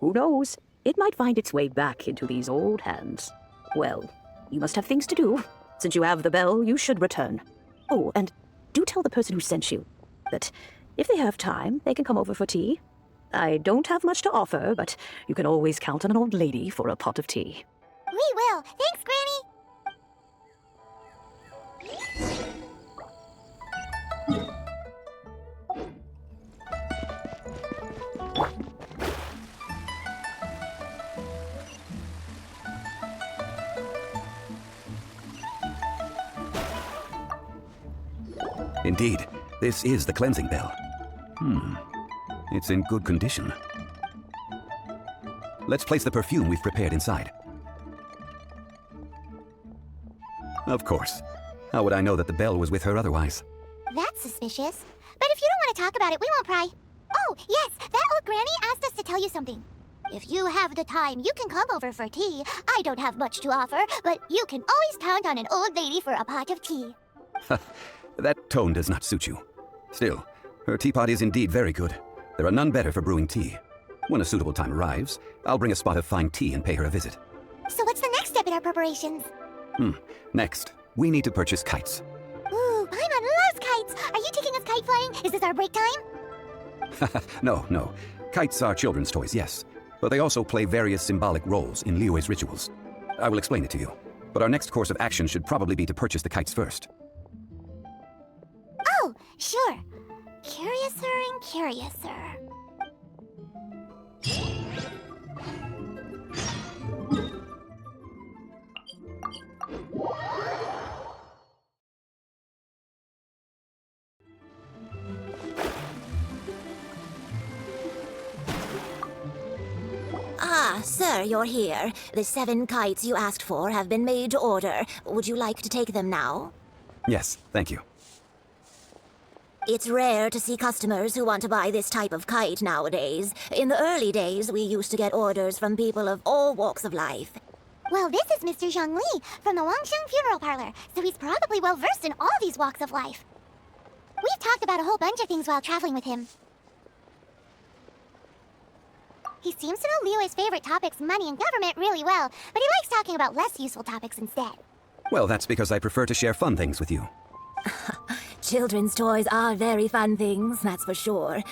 Who knows? It might find its way back into these old hands. Well, you must have things to do. Since you have the bell, you should return. Oh, and do tell the person who sent you that if they have time, they can come over for tea. I don't have much to offer, but you can always count on an old lady for a pot of tea. We will. Thanks, Granny. Indeed, this is the cleansing bell. It's in good condition. Let's place the perfume we've prepared inside. Of course. How would I know that the bell was with her otherwise? That's suspicious. But if you don't want to talk about it, we won't pry. Oh, yes, that old granny asked us to tell you something. If you have the time, you can come over for tea. I don't have much to offer, but you can always count on an old lady for a pot of tea. That tone does not suit you. Still, her teapot is indeed very good. There are none better for brewing tea. When a suitable time arrives, I'll bring a spot of fine tea and pay her a visit. So what's the next step in our preparations? Next, we need to purchase kites. Ooh, Paimon loves kites! Are you taking us kite flying? Is this our break time? No. Kites are children's toys, yes. But they also play various symbolic roles in Liyue's rituals. I will explain it to you. But our next course of action should probably be to purchase the kites first. Oh, sure. Curiouser and curiouser. Ah, sir, you're here. The 7 kites you asked for have been made to order. Would you like to take them now? Yes, thank you. It's rare to see customers who want to buy this type of kite nowadays. In the early days, we used to get orders from people of all walks of life. Well, this is Mr. Zhongli from the Wangsheng Funeral Parlor, so he's probably well-versed in all these walks of life. We've talked about a whole bunch of things while traveling with him. He seems to know Liyue's favorite topics, money and government, really well, but he likes talking about less useful topics instead. Well, that's because I prefer to share fun things with you. Children's toys are very fun things, that's for sure.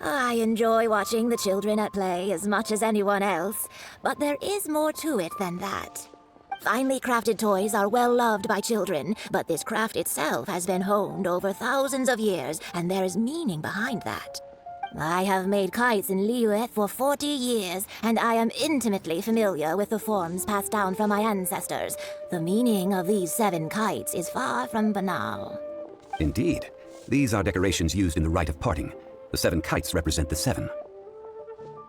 I enjoy watching the children at play as much as anyone else, but there is more to it than that. Finely crafted toys are well loved by children, but this craft itself has been honed over thousands of years, and there is meaning behind that. I have made kites in Liyue for 40 years, and I am intimately familiar with the forms passed down from my ancestors. The meaning of these 7 kites is far from banal. Indeed. These are decorations used in the rite of parting. The 7 kites represent the 7.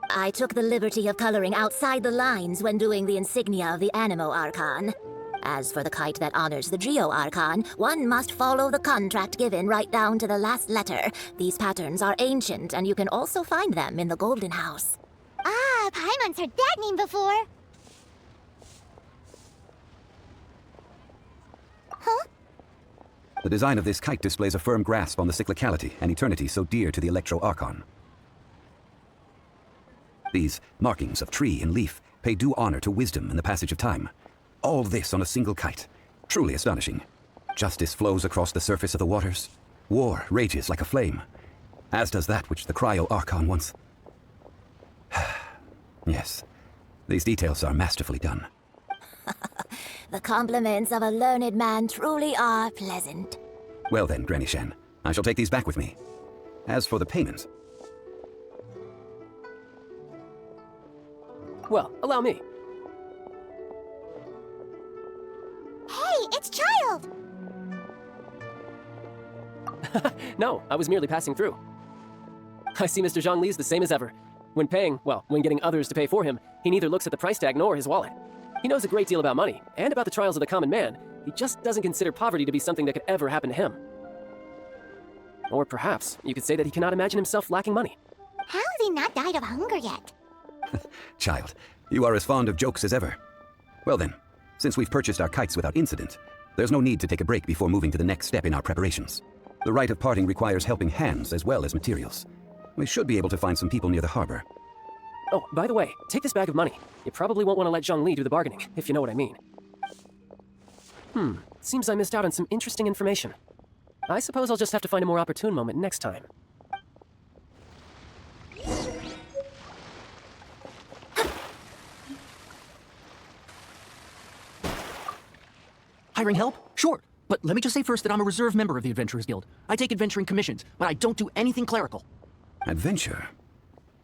I took the liberty of coloring outside the lines when doing the insignia of the Animo Archon. As for the kite that honors the Geo Archon, one must follow the contract given right down to the last letter. These patterns are ancient, and you can also find them in the Golden House. Ah, Paimon's heard that name before. Huh? The design of this kite displays a firm grasp on the cyclicality and eternity so dear to the Electro Archon. These markings of tree and leaf pay due honor to wisdom and the passage of time. All this on a single kite. Truly astonishing. Justice flows across the surface of the waters. War rages like a flame. As does that which the Cryo Archon once... Yes, these details are masterfully done. The compliments of a learned man truly are pleasant. Well then, Granny Shen, I shall take these back with me. As for the payment... Well, allow me. Hey, it's Child! No, I was merely passing through. I see Mr. Zhongli is the same as ever. When paying, well, when getting others to pay for him, he neither looks at the price tag nor his wallet. He knows a great deal about money, and about the trials of the common man. He just doesn't consider poverty to be something that could ever happen to him. Or perhaps, you could say that he cannot imagine himself lacking money. How has he not died of hunger yet? Child, you are as fond of jokes as ever. Well then, since we've purchased our kites without incident, there's no need to take a break before moving to the next step in our preparations. The rite of parting requires helping hands as well as materials. We should be able to find some people near the harbor. Oh, by the way, take this bag of money. You probably won't want to let Zhongli do the bargaining, if you know what I mean. Seems I missed out on some interesting information. I suppose I'll just have to find a more opportune moment next time. Hiring help? Sure. But let me just say first that I'm a reserve member of the Adventurers Guild. I take adventuring commissions, but I don't do anything clerical. Adventure?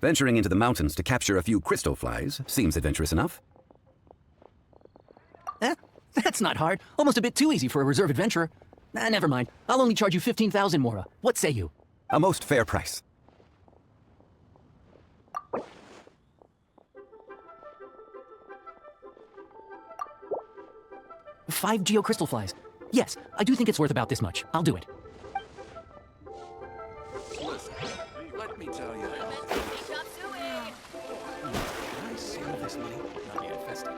Venturing into the mountains to capture a few crystal flies seems adventurous enough. That's not hard. Almost a bit too easy for a reserve adventurer. Never mind. I'll only charge you 15,000 Mora. What say you? A most fair price. 5 Geo crystal flies. Yes, I do think it's worth about this much. I'll do it. Listen, let me tell you. Can I save this money? Not be infested.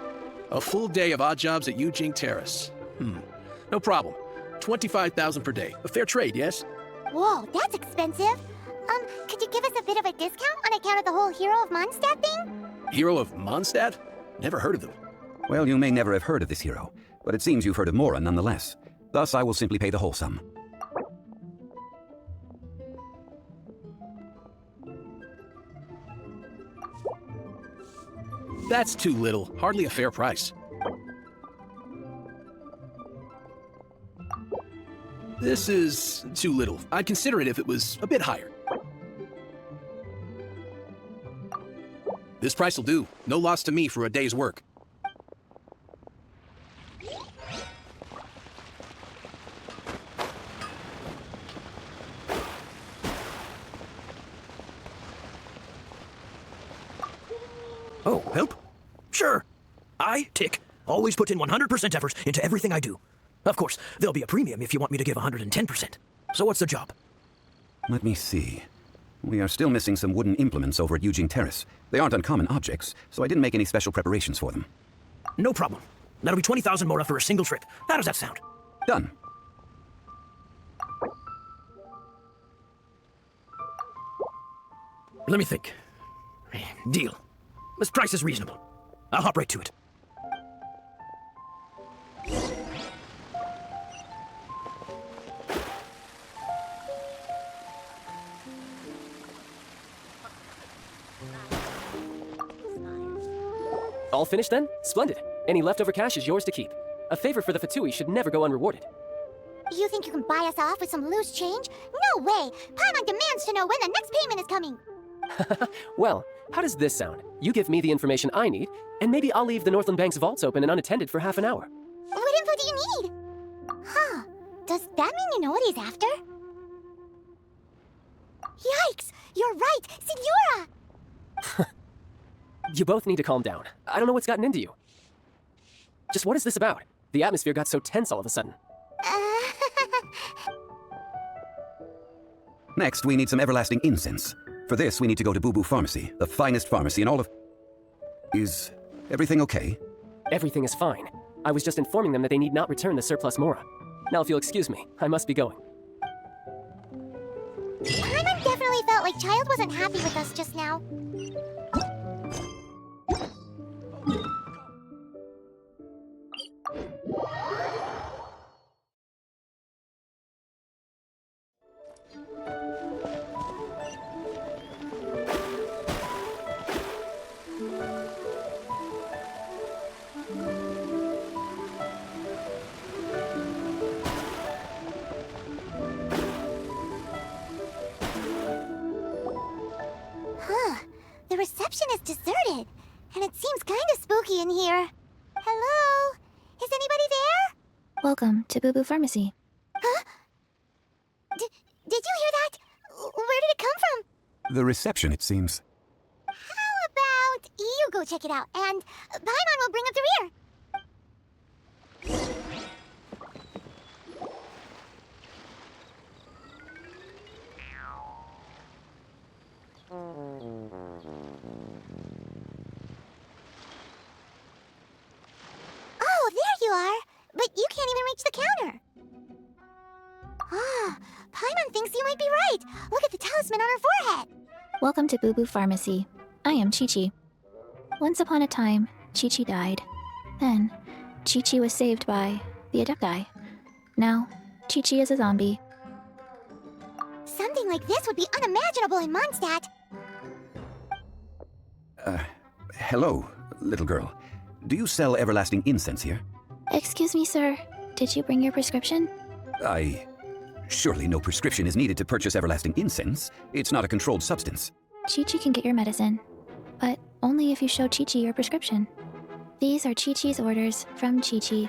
A full day of odd jobs at Eugene Terrace. No problem. 25,000 per day. A fair trade, yes? Whoa, that's expensive. Could you give us a bit of a discount on account of the whole Hero of Mondstadt thing? Hero of Mondstadt? Never heard of them. Well, you may never have heard of this hero, but it seems you've heard of Mora nonetheless. Thus, I will simply pay the whole sum. That's too little. Hardly a fair price. This is too little. I'd consider it if it was a bit higher. This price will do. No loss to me for a day's work. Oh, help? Sure. I, Tick, always put in 100% effort into everything I do. Of course, there'll be a premium if you want me to give 110%. So what's the job? Let me see. We are still missing some wooden implements over at Eugene Terrace. They aren't uncommon objects, so I didn't make any special preparations for them. No problem. That'll be 20,000 Mora for a single trip. How does that sound? Done. Let me think. Deal. This price is reasonable. I'll hop right to it. All finished then? Splendid. Any leftover cash is yours to keep. A favor for the Fatui should never go unrewarded. You think you can buy us off with some loose change? No way! Paimon demands to know when the next payment is coming! Well, how does this sound? You give me the information I need, and maybe I'll leave the Northland Bank's vaults open and unattended for half an hour. What info do you need? Huh. Does that mean you know what he's after? Yikes! You're right! Signora! You both need to calm down. I don't know what's gotten into you. Just what is this about? The atmosphere got so tense all of a sudden. Next, we need some everlasting incense. For this, we need to go to Boo Boo Pharmacy, the finest pharmacy in all of... Is everything okay? Everything is fine. I was just informing them that they need not return the surplus Mora. Now if you'll excuse me, I must be going. Paimon definitely felt like Child wasn't happy with us just now. The reception is deserted, and it seems kind of spooky in here. Hello? Is anybody there? Welcome to Boo Boo Pharmacy. Huh? Did you hear that? Where did it come from? The reception, it seems. How about you go check it out, and Paimon will bring up the rear. Oh, there you are! But you can't even reach the counter. Ah, Paimon thinks you might be right. Look at the talisman on her forehead. Welcome to Boo Boo Pharmacy. I am Chi-Chi. Once upon a time, Chi-Chi died. Then, Chi-Chi was saved by the Adepti. Now, Chi-Chi is a zombie. Something like this would be unimaginable in Mondstadt. Hello, little girl. Do you sell everlasting incense here? Excuse me, sir. Did you bring your prescription? Surely no prescription is needed to purchase everlasting incense. It's not a controlled substance. Chi-Chi can get your medicine, but only if you show Chi-Chi your prescription. These are Chi-Chi's orders from Chi-Chi.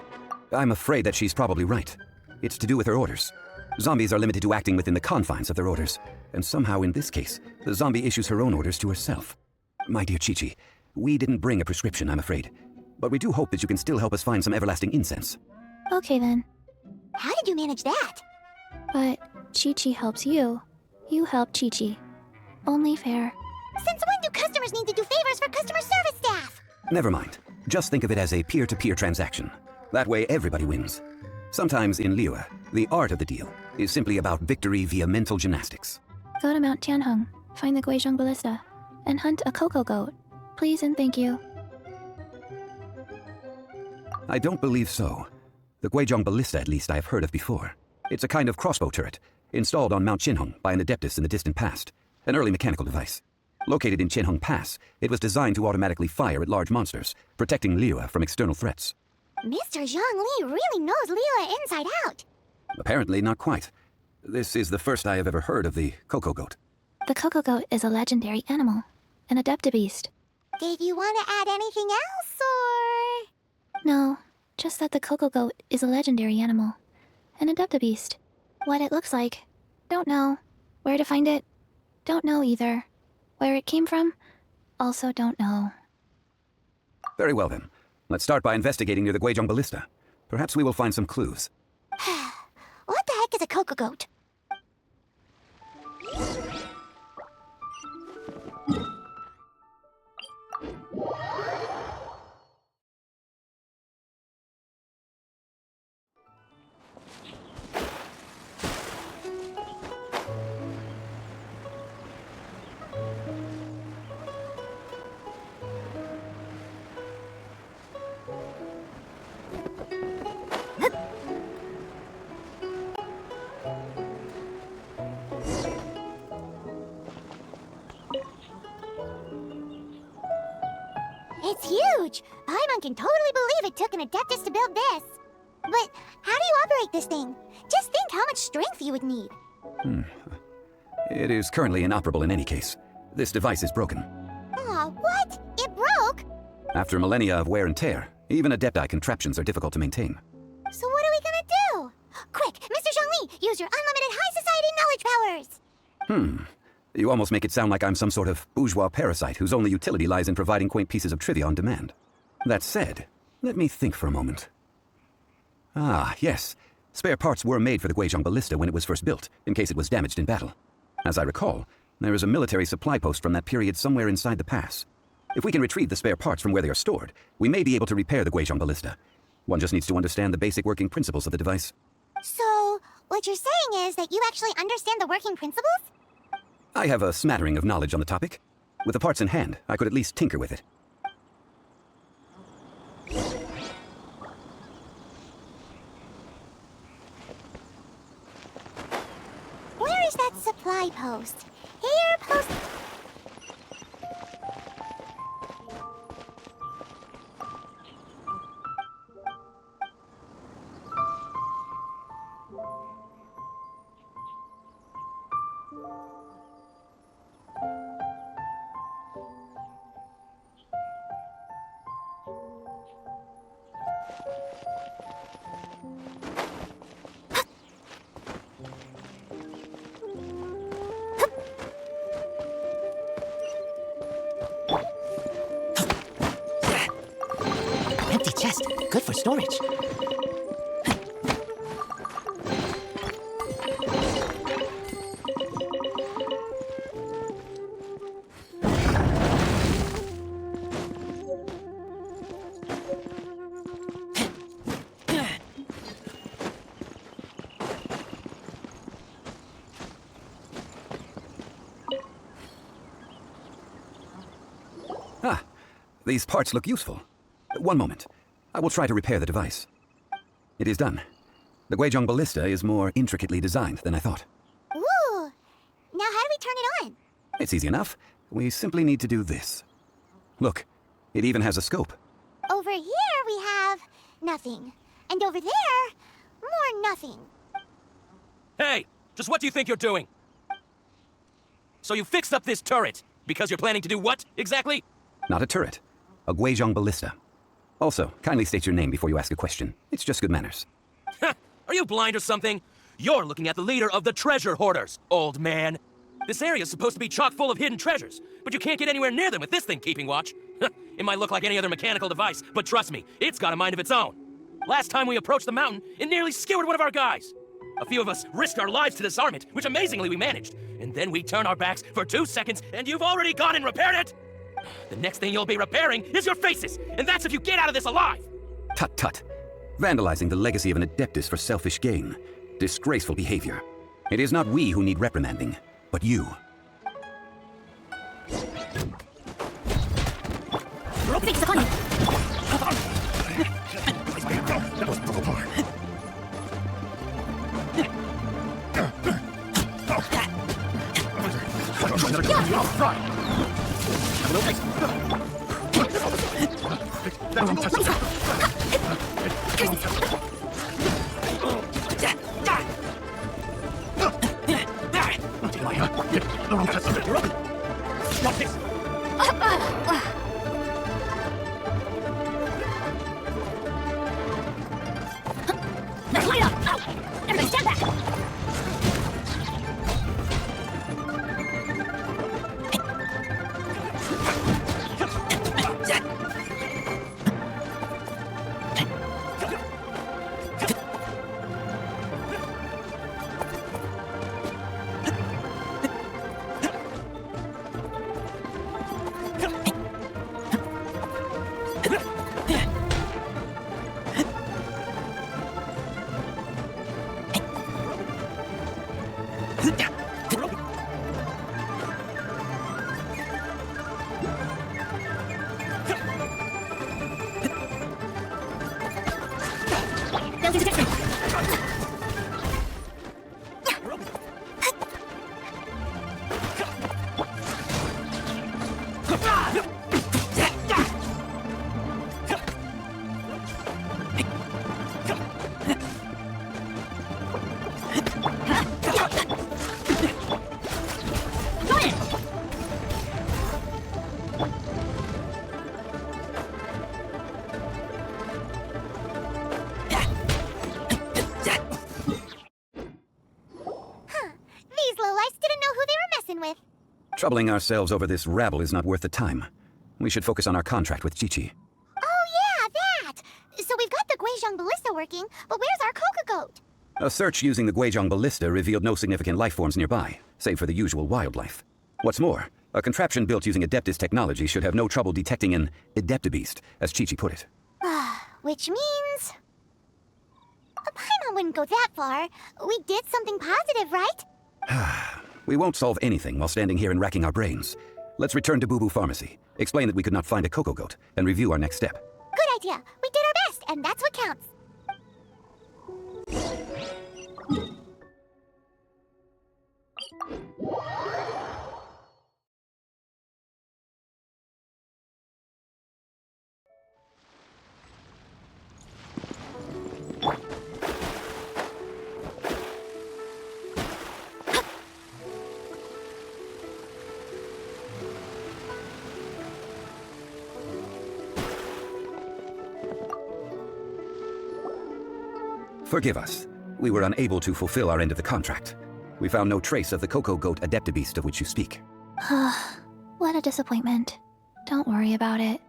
I'm afraid that she's probably right. It's to do with her orders. Zombies are limited to acting within the confines of their orders, and somehow in this case, the zombie issues her own orders to herself. My dear Chi-Chi, we didn't bring a prescription, I'm afraid, but we do hope that you can still help us find some everlasting incense. Okay then. How did you manage that? But Chi-Chi helps you. You help Chi-Chi. Only fair. Since when do customers need to do favors for customer service staff? Never mind. Just think of it as a peer-to-peer transaction. That way everybody wins. Sometimes in Liyue, the art of the deal is simply about victory via mental gymnastics. Go to Mount Tianheng, find the Guizhong Ballista, and hunt a cocoa goat. Please and thank you. I don't believe so. The Guizhong Ballista, at least, I have heard of before. It's a kind of crossbow turret, installed on Mount Qinhong by an Adeptus in the distant past. An early mechanical device. Located in Qinhong Pass, it was designed to automatically fire at large monsters, protecting Liyue from external threats. Mr. Zhongli really knows Liyue inside out. Apparently not quite. This is the first I have ever heard of the cocoa goat. The cocoa goat is a legendary animal, an Adepti-beast. Did you want to add anything else, or...? No, just that the cocoa goat is a legendary animal, an Adepti-beast. What it looks like, don't know. Where to find it, don't know either. Where it came from, also don't know. Very well then. Let's start by investigating near the Guizhong Ballista. Perhaps we will find some clues. What the heck is a cocoa goat? It's huge! Paimon can totally believe it took an Adeptus to build this. But how do you operate this thing? Just think how much strength you would need. It is currently inoperable in any case. This device is broken. Aw, what? It broke? After millennia of wear and tear, even Adepti contraptions are difficult to maintain. So what are we gonna do? Quick, Mr. Zhongli, use your unlimited high society knowledge powers! You almost make it sound like I'm some sort of bourgeois parasite whose only utility lies in providing quaint pieces of trivia on demand. That said, let me think for a moment. Ah, yes. Spare parts were made for the Guizhong Ballista when it was first built, in case it was damaged in battle. As I recall, there is a military supply post from that period somewhere inside the pass. If we can retrieve the spare parts from where they are stored, we may be able to repair the Guizhong Ballista. One just needs to understand the basic working principles of the device. So, what you're saying is that you actually understand the working principles? I have a smattering of knowledge on the topic. With the parts in hand, I could at least tinker with it. Where is that supply post? Here, post... Empty chest. Good for storage. Ah, these parts look useful. One moment. I will try to repair the device. It is done. The Guizhong Ballista is more intricately designed than I thought. Ooh! Now how do we turn it on? It's easy enough. We simply need to do this. Look, it even has a scope. Over here we have... nothing. And over there, more nothing. Hey! Just what do you think you're doing? So you fixed up this turret, because you're planning to do what, exactly? Not a turret. A Guizhong Ballista. Also, kindly state your name before you ask a question. It's just good manners. Are you blind or something? You're looking at the leader of the treasure hoarders, old man. This area's supposed to be chock full of hidden treasures, but you can't get anywhere near them with this thing keeping watch. It might look like any other mechanical device, but trust me, it's got a mind of its own. Last time we approached the mountain, it nearly skewered one of our guys. A few of us risked our lives to disarm it, which amazingly we managed. And then we turn our backs for 2 seconds, and you've already gone and repaired it! The next thing you'll be repairing is your faces, and that's if you get out of this alive! Tut tut. Vandalizing the legacy of an Adeptus for selfish gain. Disgraceful behavior. It is not we who need reprimanding, but you. Everybody stand back! Troubling ourselves over this rabble is not worth the time. We should focus on our contract with Chi-Chi. Oh yeah, that! So we've got the Guizhong Ballista working, but where's our Coca Goat? A search using the Guizhong Ballista revealed no significant life forms nearby, save for the usual wildlife. What's more, a contraption built using Adeptus technology should have no trouble detecting an Adeptibeast, as Chi-Chi put it. Which means... Paimon wouldn't go that far. We did something positive, right? We won't solve anything while standing here and racking our brains. Let's return to Boo Boo Pharmacy, explain that we could not find a Coco Goat, and review our next step. Good idea. We did our best, and that's what counts. Forgive us. We were unable to fulfill our end of the contract. We found no trace of the Coco Goat Adeptibeast of which you speak. What a disappointment. Don't worry about it.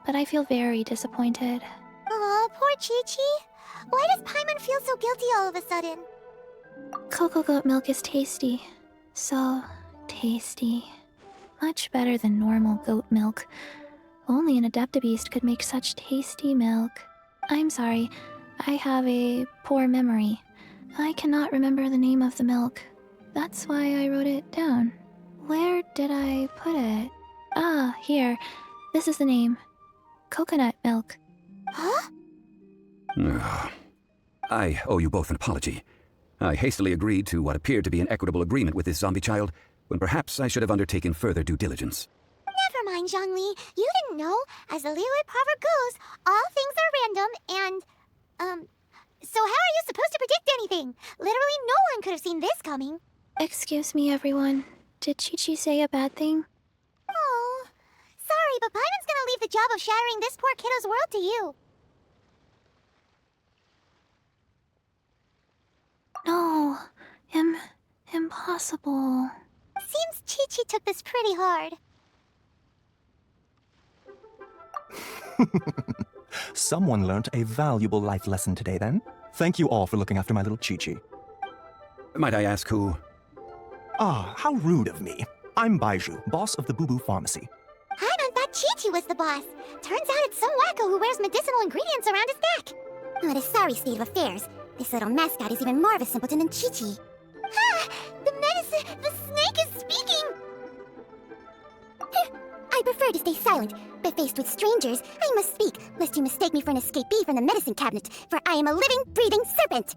But I feel very disappointed. Aw, poor Chi-Chi. Why does Paimon feel so guilty all of a sudden? Coco Goat milk is tasty. So tasty. Much better than normal goat milk. Only an Adeptibeast could make such tasty milk. I'm sorry. I have a poor memory. I cannot remember the name of the milk. That's why I wrote it down. Where did I put it? Ah, here. This is the name. Coconut milk. Huh? I owe you both an apology. I hastily agreed to what appeared to be an equitable agreement with this zombie child, when perhaps I should have undertaken further due diligence. Never mind, Zhongli. You didn't know. As the Liyue proverb goes, all things are random and... So how are you supposed to predict anything? Literally no one could have seen this coming. Excuse me, everyone. Did Chi-Chi say a bad thing? Oh, sorry, but Paimon's gonna leave the job of shattering this poor kiddo's world to you. No, impossible. Seems Chi-Chi took this pretty hard. Someone learnt a valuable life lesson today, then. Thank you all for looking after my little Chi-Chi. Might I ask who? Ah, how rude of me. I'm Baiju, boss of the Boo Boo Pharmacy. I thought Chi-Chi was the boss. Turns out it's some wacko who wears medicinal ingredients around his neck. What a sorry state of affairs. This little mascot is even more of a simpleton than Chi-Chi. Ha! The medicine! The snake is speaking! I prefer to stay silent, but faced with strangers, I must speak, lest you mistake me for an escapee from the medicine cabinet, for I am a living, breathing serpent!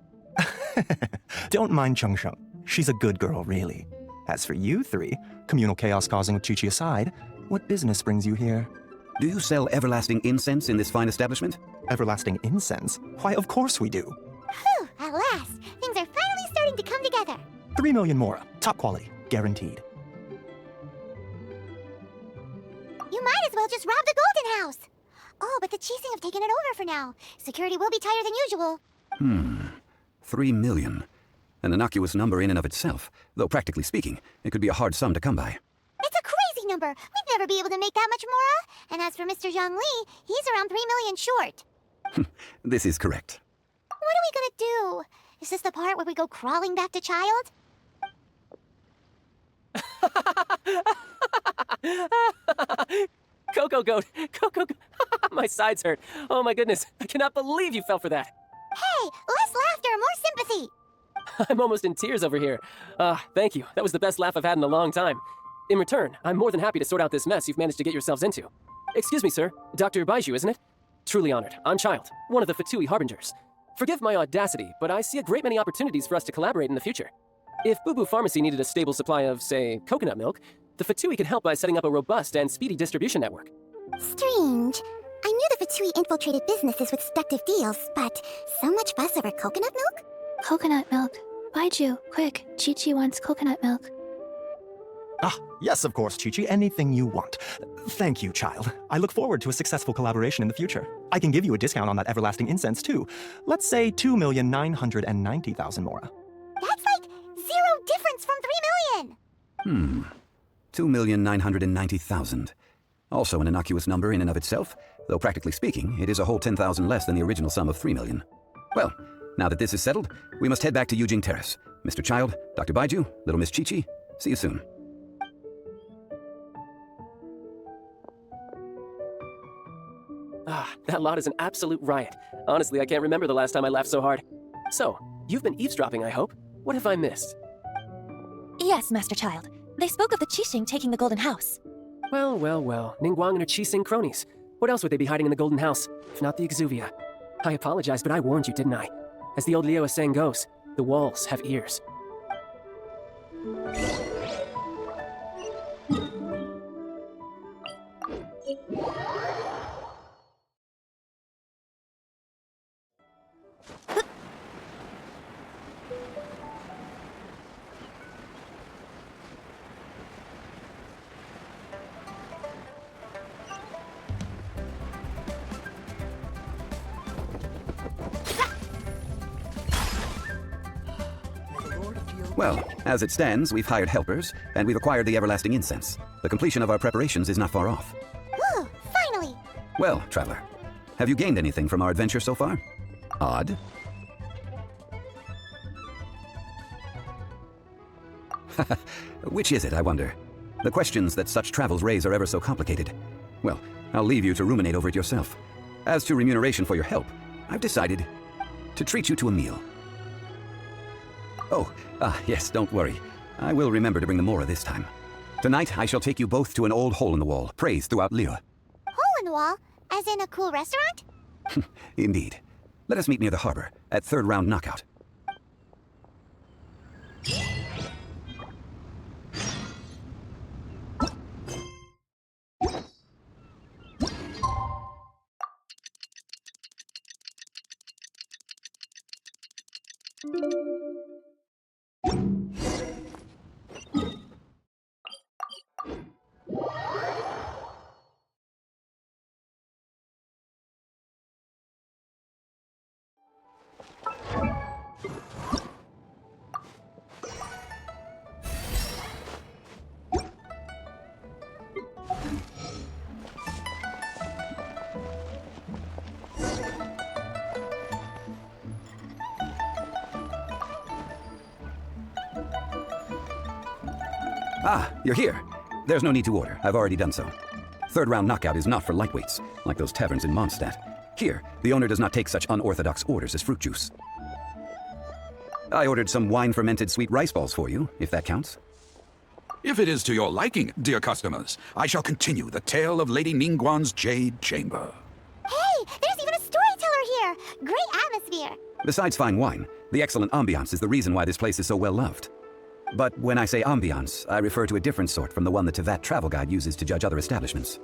Don't mind Chung Sheng. She's a good girl, really. As for you three, communal chaos causing with Chi-Chi aside, what business brings you here? Do you sell everlasting incense in this fine establishment? Everlasting incense? Why, of course we do. Whew, at last, things are finally starting to come together. 3 million more, top quality, guaranteed. You might as well just rob the Golden House. Oh, but the Chising have taken it over for now. Security will be tighter than usual. 3 million. An innocuous number in and of itself, though practically speaking, it could be a hard sum to come by. It's a crazy number. We'd never be able to make that much more. And as for Mr. Zhongli, he's around 3 million short. This is correct. What are we gonna do? Is this the part where we go crawling back to child? Coco Goat! Coco Goat! My sides hurt. Oh my goodness, I cannot believe you fell for that. Hey, less laughter, more sympathy. I'm almost in tears over here. Thank you. That was the best laugh I've had in a long time. In return, I'm more than happy to sort out this mess you've managed to get yourselves into. Excuse me, sir. Dr. Baiju, isn't it? Truly honored. I'm Child, one of the II Harbingers. Forgive my audacity, but I see a great many opportunities for us to collaborate in the future. If Boo Boo Pharmacy needed a stable supply of, say, coconut milk, the Fatui could help by setting up a robust and speedy distribution network. Strange. I knew the Fatui infiltrated businesses with seductive deals, but so much fuss over coconut milk? Coconut milk. Baiju, quick. Chi-Chi wants coconut milk. Ah, yes, of course, Chi-Chi. Anything you want. Thank you, child. I look forward to a successful collaboration in the future. I can give you a discount on that everlasting incense, too. Let's say 2,990,000 mora. That's like 0 difference from 3 million! 2,990,000. Also an innocuous number in and of itself, though practically speaking, it is a whole 10,000 less than the original sum of 3 million. Well, now that this is settled, we must head back to Yujing Terrace. Mr. Child, Dr. Baiju, Little Miss Chi-Chi, see you soon. That lot is an absolute riot. Honestly, I can't remember the last time I laughed so hard. So, you've been eavesdropping, I hope. What have I missed? Yes, Master Child. They spoke of the Qixing taking the Golden House. Well, Ningguang and her Qixing cronies. What else would they be hiding in the Golden House, if not the Exuvia? I apologize, but I warned you, didn't I? As the old Liyue saying goes, the walls have ears. Well, as it stands, we've hired helpers, and we've acquired the everlasting incense. The completion of our preparations is not far off. Whew, finally! Well, traveler, have you gained anything from our adventure so far? Odd? Which is it, I wonder? The questions that such travels raise are ever so complicated. Well, I'll leave you to ruminate over it yourself. As to remuneration for your help, I've decided to treat you to a meal. Oh, yes, don't worry. I will remember to bring the Mora this time. Tonight, I shall take you both to an old hole-in-the-wall, praised throughout Liyue. Hole-in-the-wall? As in a cool restaurant? Indeed. Let us meet near the harbor, at third round knockout. Ah, you're here. There's no need to order. I've already done so. Third round knockout is not for lightweights, like those taverns in Mondstadt. Here, the owner does not take such unorthodox orders as fruit juice. I ordered some wine-fermented sweet rice balls for you, if that counts. If it is to your liking, dear customers, I shall continue the tale of Lady Ningguang's Jade Chamber. Hey, there's even a storyteller here! Great atmosphere! Besides fine wine, the excellent ambiance is the reason why this place is so well loved. But when I say ambiance, I refer to a different sort from the one the Tevat travel guide uses to judge other establishments.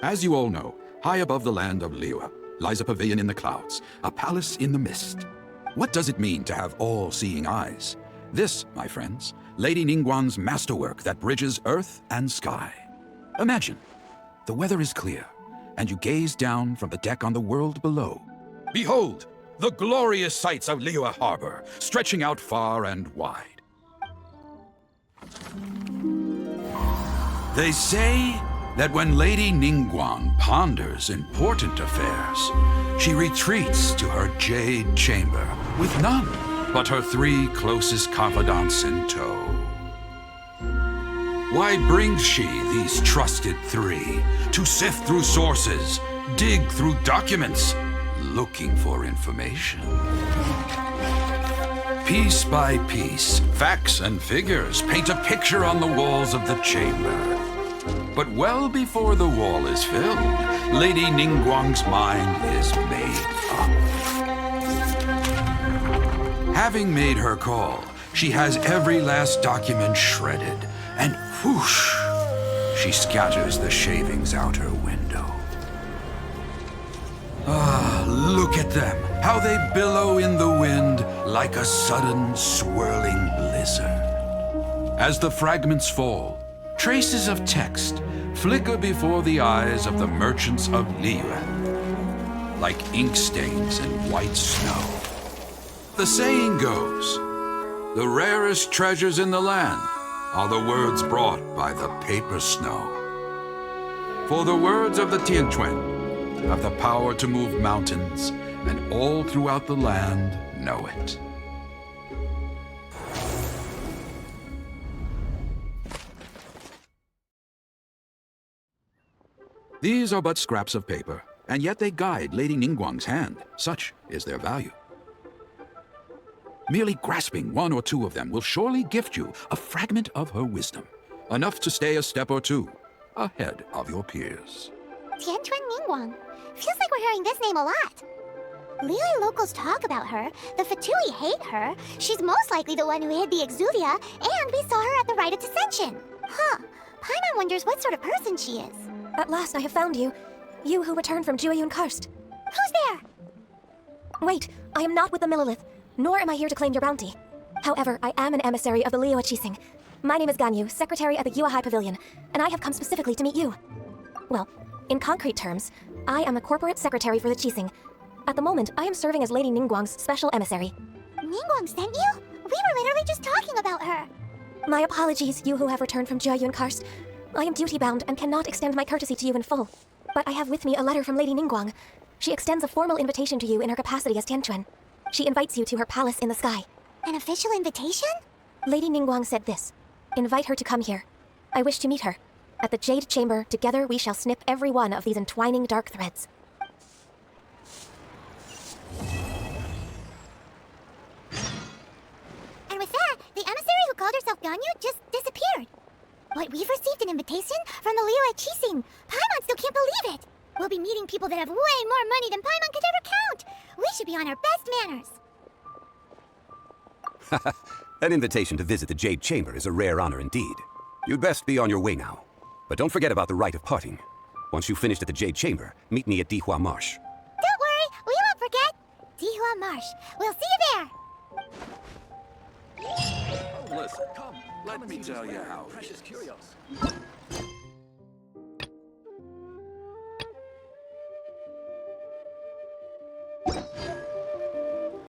As you all know, high above the land of Liyue lies a pavilion in the clouds, a palace in the mist. What does it mean to have all-seeing eyes? This, my friends, Lady Ningguang's masterwork that bridges earth and sky. Imagine, the weather is clear, and you gaze down from the deck on the world below. Behold, the glorious sights of Liyue Harbor, stretching out far and wide. They say that when Lady Ningguang ponders important affairs, she retreats to her Jade Chamber with none but her 3 closest confidants in tow. Why brings she these trusted 3 to sift through sources, dig through documents, looking for information? Piece by piece, facts and figures paint a picture on the walls of the chamber. But well before the wall is filled, Lady Ningguang's mind is made up. Having made her call, she has every last document shredded, and whoosh, she scatters the shavings out her window. Ah, look at them, how they billow in the wind like a sudden swirling blizzard. As the fragments fall, traces of text flicker before the eyes of the merchants of Liyue, like ink stains in white snow. The saying goes, the rarest treasures in the land are the words brought by the paper snow. For the words of the Tianquan have the power to move mountains, and all throughout the land know it. These are but scraps of paper, and yet they guide Lady Ningguang's hand. Such is their value. Merely grasping 1 or 2 of them will surely gift you a fragment of her wisdom, enough to stay a step or 2 ahead of your peers. Tianquan Ningguang. Feels like we're hearing this name a lot. Liyue locals talk about her, the Fatui hate her, she's most likely the one who hid the Exuvia, and we saw her at the Rite of Dissension. Huh, Paimon wonders what sort of person she is. At last I have found you. You who returned from Jueyun Karst. Who's there? Wait, I am not with the Millelith, nor am I here to claim your bounty. However, I am an emissary of the Liyue Qixing. My name is Ganyu, secretary at the Yuehai Pavilion, and I have come specifically to meet you. Well, in concrete terms, I am the corporate secretary for the Qixing. At the moment, I am serving as Lady Ningguang's special emissary. Ningguang sent you? We were literally just talking about her. My apologies, you who have returned from Jueyun Karst. I am duty-bound and cannot extend my courtesy to you in full. But I have with me a letter from Lady Ningguang. She extends a formal invitation to you in her capacity as Tianquan. She invites you to her palace in the sky. An official invitation? Lady Ningguang said this. Invite her to come here. I wish to meet her. At the Jade Chamber, together we shall snip every one of these entwining dark threads. And with that, the emissary who called herself Ganyu just disappeared. But we've received an invitation from the Liyue Qixing. Paimon still can't believe it. We'll be meeting people that have way more money than Paimon could ever count. We should be on our best manners. An invitation to visit the Jade Chamber is a rare honor indeed. You'd best be on your way now. But don't forget about the rite of parting. Once you've finished at the Jade Chamber, meet me at Dihua Marsh. Don't worry, we won't forget. Dihua Marsh. We'll see you there. Listen, come, let me tell you how. Precious curios.